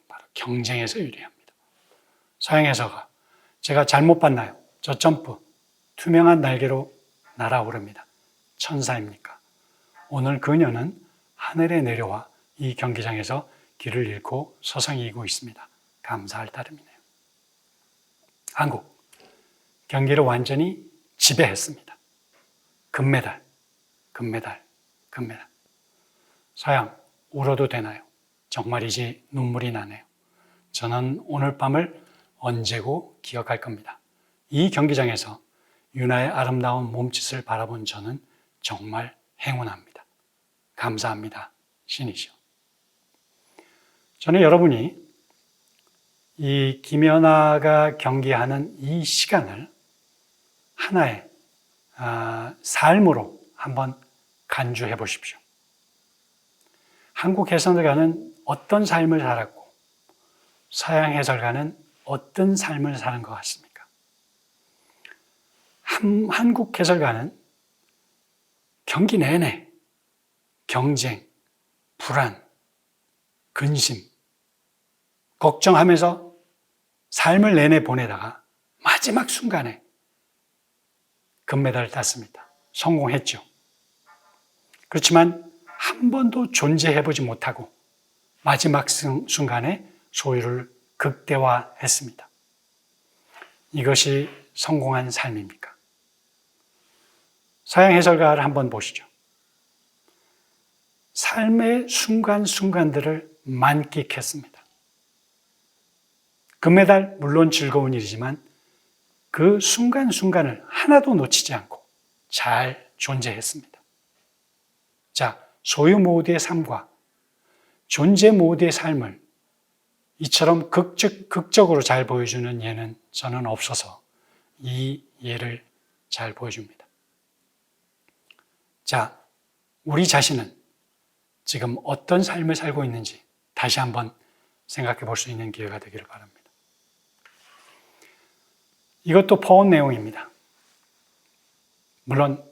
바로 경쟁에서 유리합니다. 서양 해설가, 제가 잘못 봤나요? 저 점프, 투명한 날개로 날아오릅니다. 천사입니까? 오늘 그녀는 하늘에 내려와 이 경기장에서 길을 잃고 서성이고 있습니다. 감사할 따름이네요. 한국, 경기를 완전히 지배했습니다. 금메달. 서양, 울어도 되나요? 정말이지 눈물이 나네요. 저는 오늘 밤을 언제고 기억할 겁니다. 이 경기장에서 유나의 아름다운 몸짓을 바라본 저는 정말 행운합니다. 감사합니다. 신이시여. 저는 여러분이 이 김연아가 경기하는 이 시간을 하나의 삶으로 한번 간주해 보십시오. 한국 해설가는 어떤 삶을 살았고 서양 해설가는 어떤 삶을 사는 것 같습니까? 한국 해설가는 경기 내내 경쟁, 불안, 근심, 걱정하면서 삶을 내내 보내다가 마지막 순간에 금메달을 땄습니다. 성공했죠. 그렇지만 한 번도 존재해보지 못하고 마지막 순간에 소유를 극대화했습니다. 이것이 성공한 삶입니까? 서양 해설가를 한번 보시죠. 삶의 순간순간들을 만끽했습니다. 금메달 물론 즐거운 일이지만 그 순간순간을 하나도 놓치지 않고 잘 존재했습니다. 자, 소유 모드의 삶과 존재 모드의 삶을 이처럼 극적으로 잘 보여주는 예는 저는 없어서 이 예를 잘 보여줍니다. 자, 우리 자신은 지금 어떤 삶을 살고 있는지 다시 한번 생각해 볼 수 있는 기회가 되기를 바랍니다. 이것도 포온 내용입니다. 물론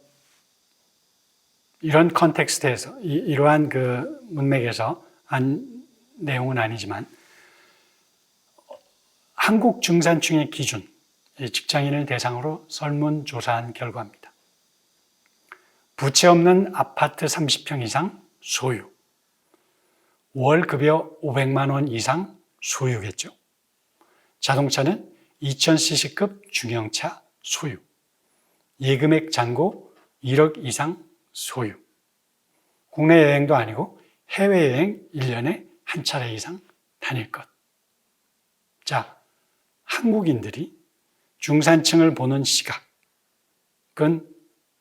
이런 컨텍스트에서 이러한 그 문맥에서 한 내용은 아니지만 한국 중산층의 기준, 직장인을 대상으로 설문조사한 결과입니다. 부채 없는 아파트 30평 이상 소유, 월급여 500만 원 이상 소유겠죠. 자동차는 2000cc급 중형차 소유, 예금액 잔고 1억 이상 소유, 국내 여행도 아니고 해외여행 1년에 한 차례 이상 다닐 것. 자, 한국인들이 중산층을 보는 시각은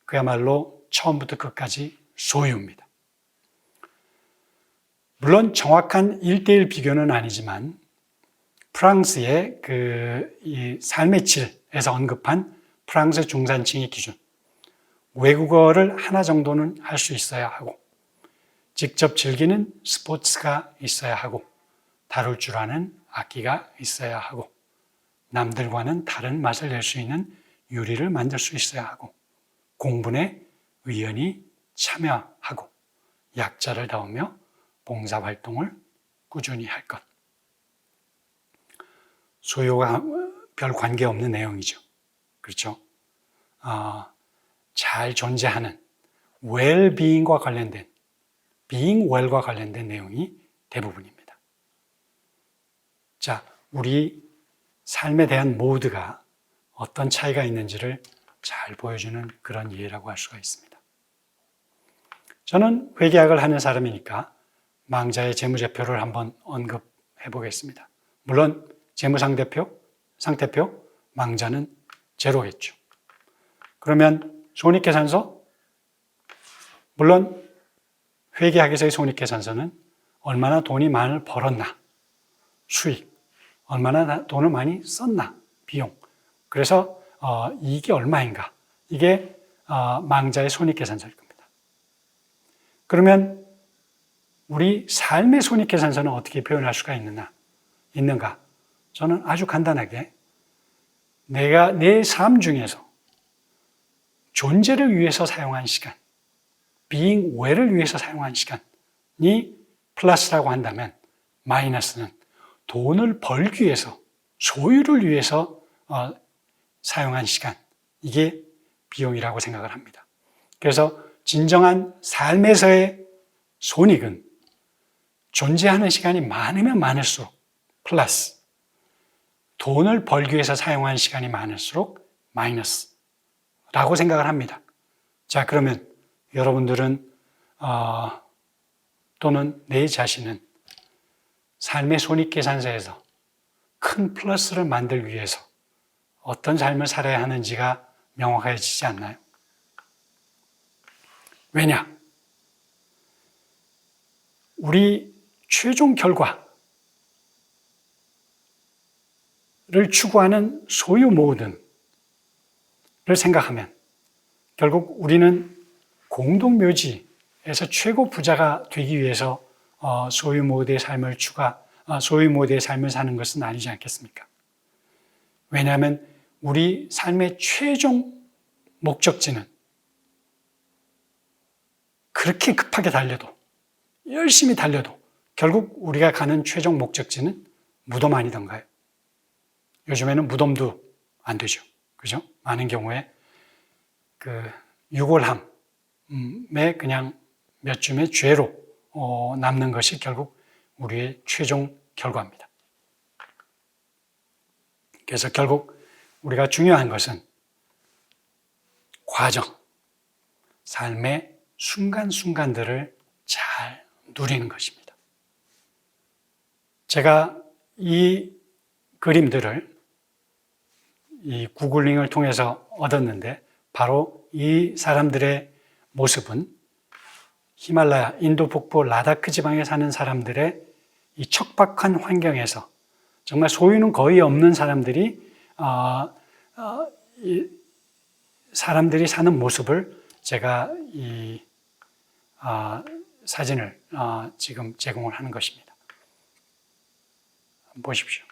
그야말로 처음부터 끝까지 소유입니다. 물론 정확한 1:1 비교는 아니지만 프랑스의 이 삶의 질에서 언급한 프랑스 중산층의 기준, 외국어를 하나 정도는 할 수 있어야 하고 직접 즐기는 스포츠가 있어야 하고 다룰 줄 아는 악기가 있어야 하고 남들과는 다른 맛을 낼 수 있는 요리를 만들 수 있어야 하고 공분에 의연히 참여하고 약자를 다우며 봉사활동을 꾸준히 할 것. 소유와 별 관계없는 내용이죠. 그렇죠? 잘 존재하는 well-being과 관련된 being well과 관련된 내용이 대부분입니다. 자, 우리 삶에 대한 모드가 어떤 차이가 있는지를 잘 보여주는 그런 예라고 할 수가 있습니다. 저는 회계학을 하는 사람이니까 망자의 재무제표를 한번 언급해 보겠습니다. 물론 재무상태표, 망자는 제로겠죠. 그러면 손익계산서 물론 회계학에서의 손익계산서는 얼마나 돈이 많이 벌었나, 수익, 얼마나 돈을 많이 썼나, 비용. 그래서 이익이 얼마인가, 이게 망자의 손익계산서일 겁니다. 그러면 우리 삶의 손익계산서는 어떻게 표현할 수가 있는가? 저는 아주 간단하게 내가 내 삶 중에서 존재를 위해서 사용한 시간, being well을 위해서 사용한 시간이 플러스라고 한다면 마이너스는 돈을 벌기 위해서, 소유를 위해서 사용한 시간, 이게 비용이라고 생각을 합니다. 그래서 진정한 삶에서의 손익은 존재하는 시간이 많으면 많을수록 플러스, 돈을 벌기 위해서 사용한 시간이 많을수록 마이너스라고 생각을 합니다. 자, 그러면 여러분들은 또는 내 자신은 삶의 손익계산서에서 큰 플러스를 만들기 위해서 어떤 삶을 살아야 하는지가 명확해지지 않나요? 왜냐? 우리 최종 결과를 추구하는 소유 모든을 생각하면 결국 우리는 공동묘지에서 최고 부자가 되기 위해서 소유 모드의 삶을 사는 것은 아니지 않겠습니까? 왜냐하면 우리 삶의 최종 목적지는 그렇게 급하게 달려도, 열심히 달려도 결국 우리가 가는 최종 목적지는 무덤 아니던가요? 요즘에는 무덤도 안 되죠. 그죠? 많은 경우에 유골함에 그냥 몇 줌의 죄로 남는 것이 결국 우리의 최종 결과입니다. 그래서 결국 우리가 중요한 것은 과정, 삶의 순간순간들을 잘 누리는 것입니다. 제가 이 그림들을 이 구글링을 통해서 얻었는데 바로 이 사람들의 모습은 히말라야, 인도 북부 라다크 지방에 사는 사람들의 이 척박한 환경에서 정말 소유는 거의 없는 사람들이 사는 모습을 제가 이 사진을 지금 제공을 하는 것입니다. 보십시오.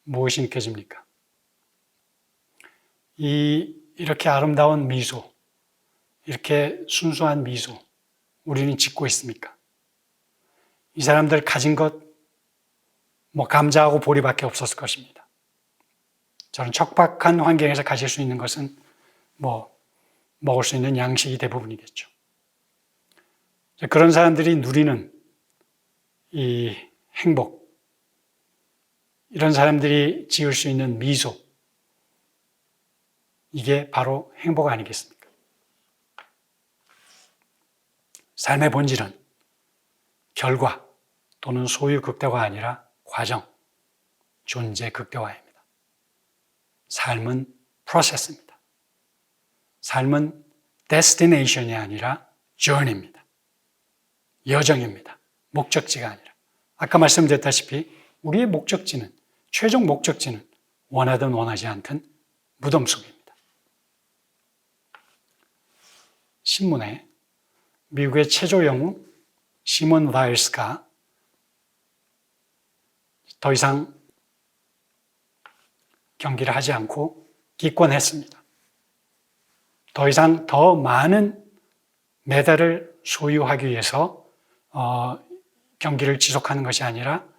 무엇이 느껴집니까? 이렇게 아름다운 미소, 이렇게 순수한 미소, 우리는 짓고 있습니까? 이 사람들 가진 것, 감자하고 보리밖에 없었을 것입니다. 저는 척박한 환경에서 가질 수 있는 것은 먹을 수 있는 양식이 대부분이겠죠. 그런 사람들이 누리는 이 행복, 이런 사람들이 지을 수 있는 미소, 이게 바로 행복 아니겠습니까? 삶의 본질은 결과 또는 소유 극대화가 아니라 과정, 존재 극대화입니다. 삶은 프로세스입니다. 삶은 destination이 아니라 journey입니다. 여정입니다. 목적지가 아니라. 아까 말씀드렸다시피 우리의 목적지는, 최종 목적지는 원하든 원하지 않든 무덤 속입니다. 신문에 미국의 체조 영웅 시몬 바일스가 더 이상 경기를 하지 않고 기권했습니다. 더 이상 더 많은 메달을 소유하기 위해서 경기를 지속하는 것이 아니라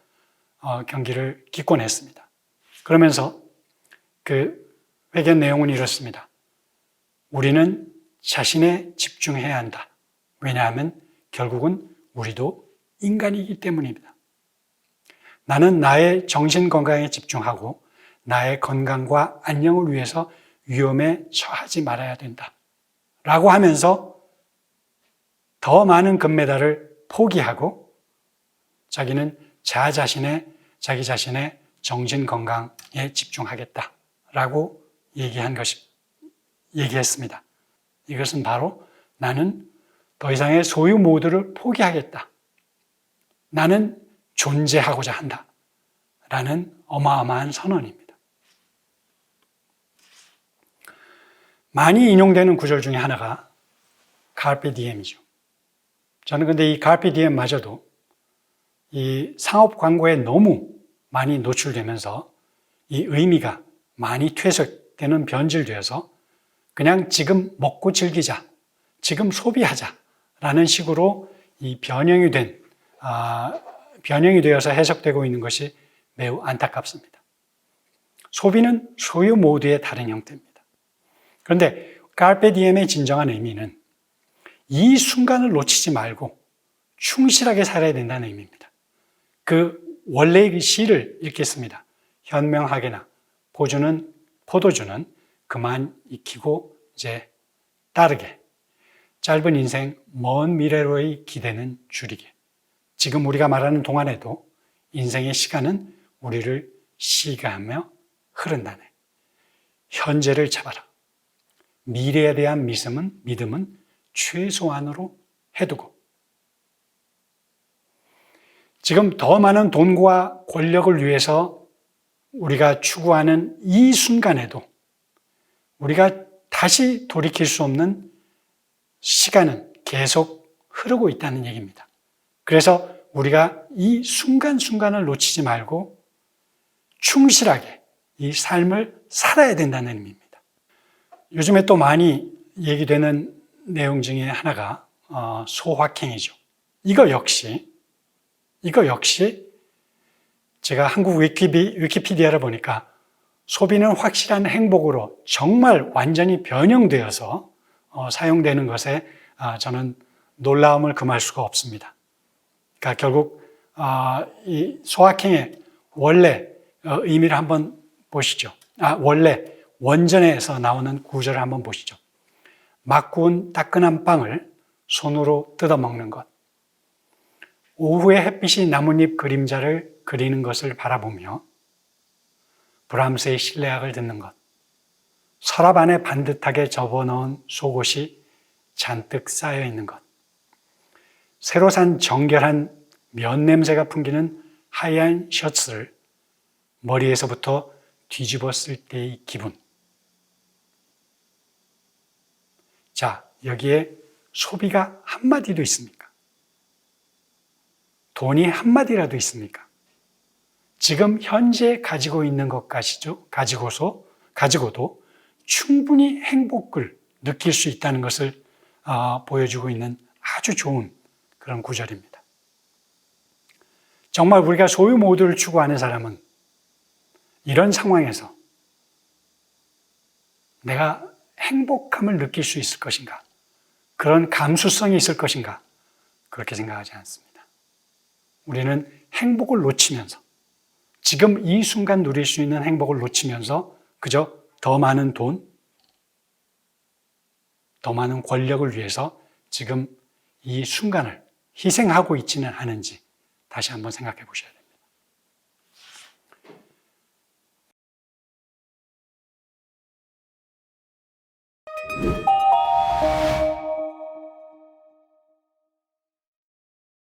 경기를 기권했습니다. 그러면서 그 회견 내용은 이렇습니다. 우리는 자신에 집중해야 한다. 왜냐하면 결국은 우리도 인간이기 때문입니다. 나는 나의 정신 건강에 집중하고 나의 건강과 안녕을 위해서 위험에 처하지 말아야 된다. 라고 하면서 더 많은 금메달을 포기하고 자기는 자기 자신의 정신 건강에 집중하겠다라고 얘기했습니다. 이것은 바로 나는 더 이상의 소유 모두를 포기하겠다. 나는 존재하고자 한다. 라는 어마어마한 선언입니다. 많이 인용되는 구절 중에 하나가 카르페 디엠이죠. 저는 근데 이 카르페 디엠마저도 이 상업 광고에 너무 많이 노출되면서 이 의미가 많이 퇴색되는 변질되어서 그냥 지금 먹고 즐기자, 지금 소비하자라는 식으로 이 변형이 되어서 해석되고 있는 것이 매우 안타깝습니다. 소비는 소유 모두의 다른 형태입니다. 그런데 카르페 디엠의 진정한 의미는 이 순간을 놓치지 말고 충실하게 살아야 된다는 의미입니다. 그 원래의 그 시를 읽겠습니다. 현명하게나 포도주는 그만 익히고 이제 따르게 짧은 인생 먼 미래로의 기대는 줄이게. 지금 우리가 말하는 동안에도 인생의 시간은 우리를 시가하며 흐른다네. 현재를 잡아라. 미래에 대한 믿음은 최소한으로 해두고. 지금 더 많은 돈과 권력을 위해서 우리가 추구하는 이 순간에도 우리가 다시 돌이킬 수 없는 시간은 계속 흐르고 있다는 얘기입니다. 그래서 우리가 이 순간순간을 놓치지 말고 충실하게 이 삶을 살아야 된다는 의미입니다. 요즘에 또 많이 얘기되는 내용 중에 하나가 소확행이죠. 이거 역시 제가 한국 위키피디아를 보니까 소비는 확실한 행복으로 정말 완전히 변형되어서 사용되는 것에 저는 놀라움을 금할 수가 없습니다. 그러니까 결국 이 소확행의 원래 의미를 한번 보시죠. 원래 원전에서 나오는 구절을 한번 보시죠. 막 구운 따끈한 빵을 손으로 뜯어먹는 것. 오후에 햇빛이 나뭇잎 그림자를 그리는 것을 바라보며 브람스의 실내악을 듣는 것. 서랍 안에 반듯하게 접어넣은 속옷이 잔뜩 쌓여 있는 것. 새로 산 정결한 면 냄새가 풍기는 하얀 셔츠를 머리에서부터 뒤집었을 때의 기분. 자, 여기에 소비가 한마디도 있습니까? 돈이 한마디라도 있습니까? 지금 현재 가지고 있는 것까지죠. 가지고도 충분히 행복을 느낄 수 있다는 것을 보여주고 있는 아주 좋은 그런 구절입니다. 정말 우리가 소유 모두를 추구하는 사람은 이런 상황에서 내가 행복함을 느낄 수 있을 것인가? 그런 감수성이 있을 것인가? 그렇게 생각하지 않습니다. 우리는 행복을 놓치면서 지금 이 순간 누릴 수 있는 행복을 놓치면서 그저 더 많은 돈, 더 많은 권력을 위해서 지금 이 순간을 희생하고 있지는 않은지 다시 한번 생각해 보셔야 됩니다.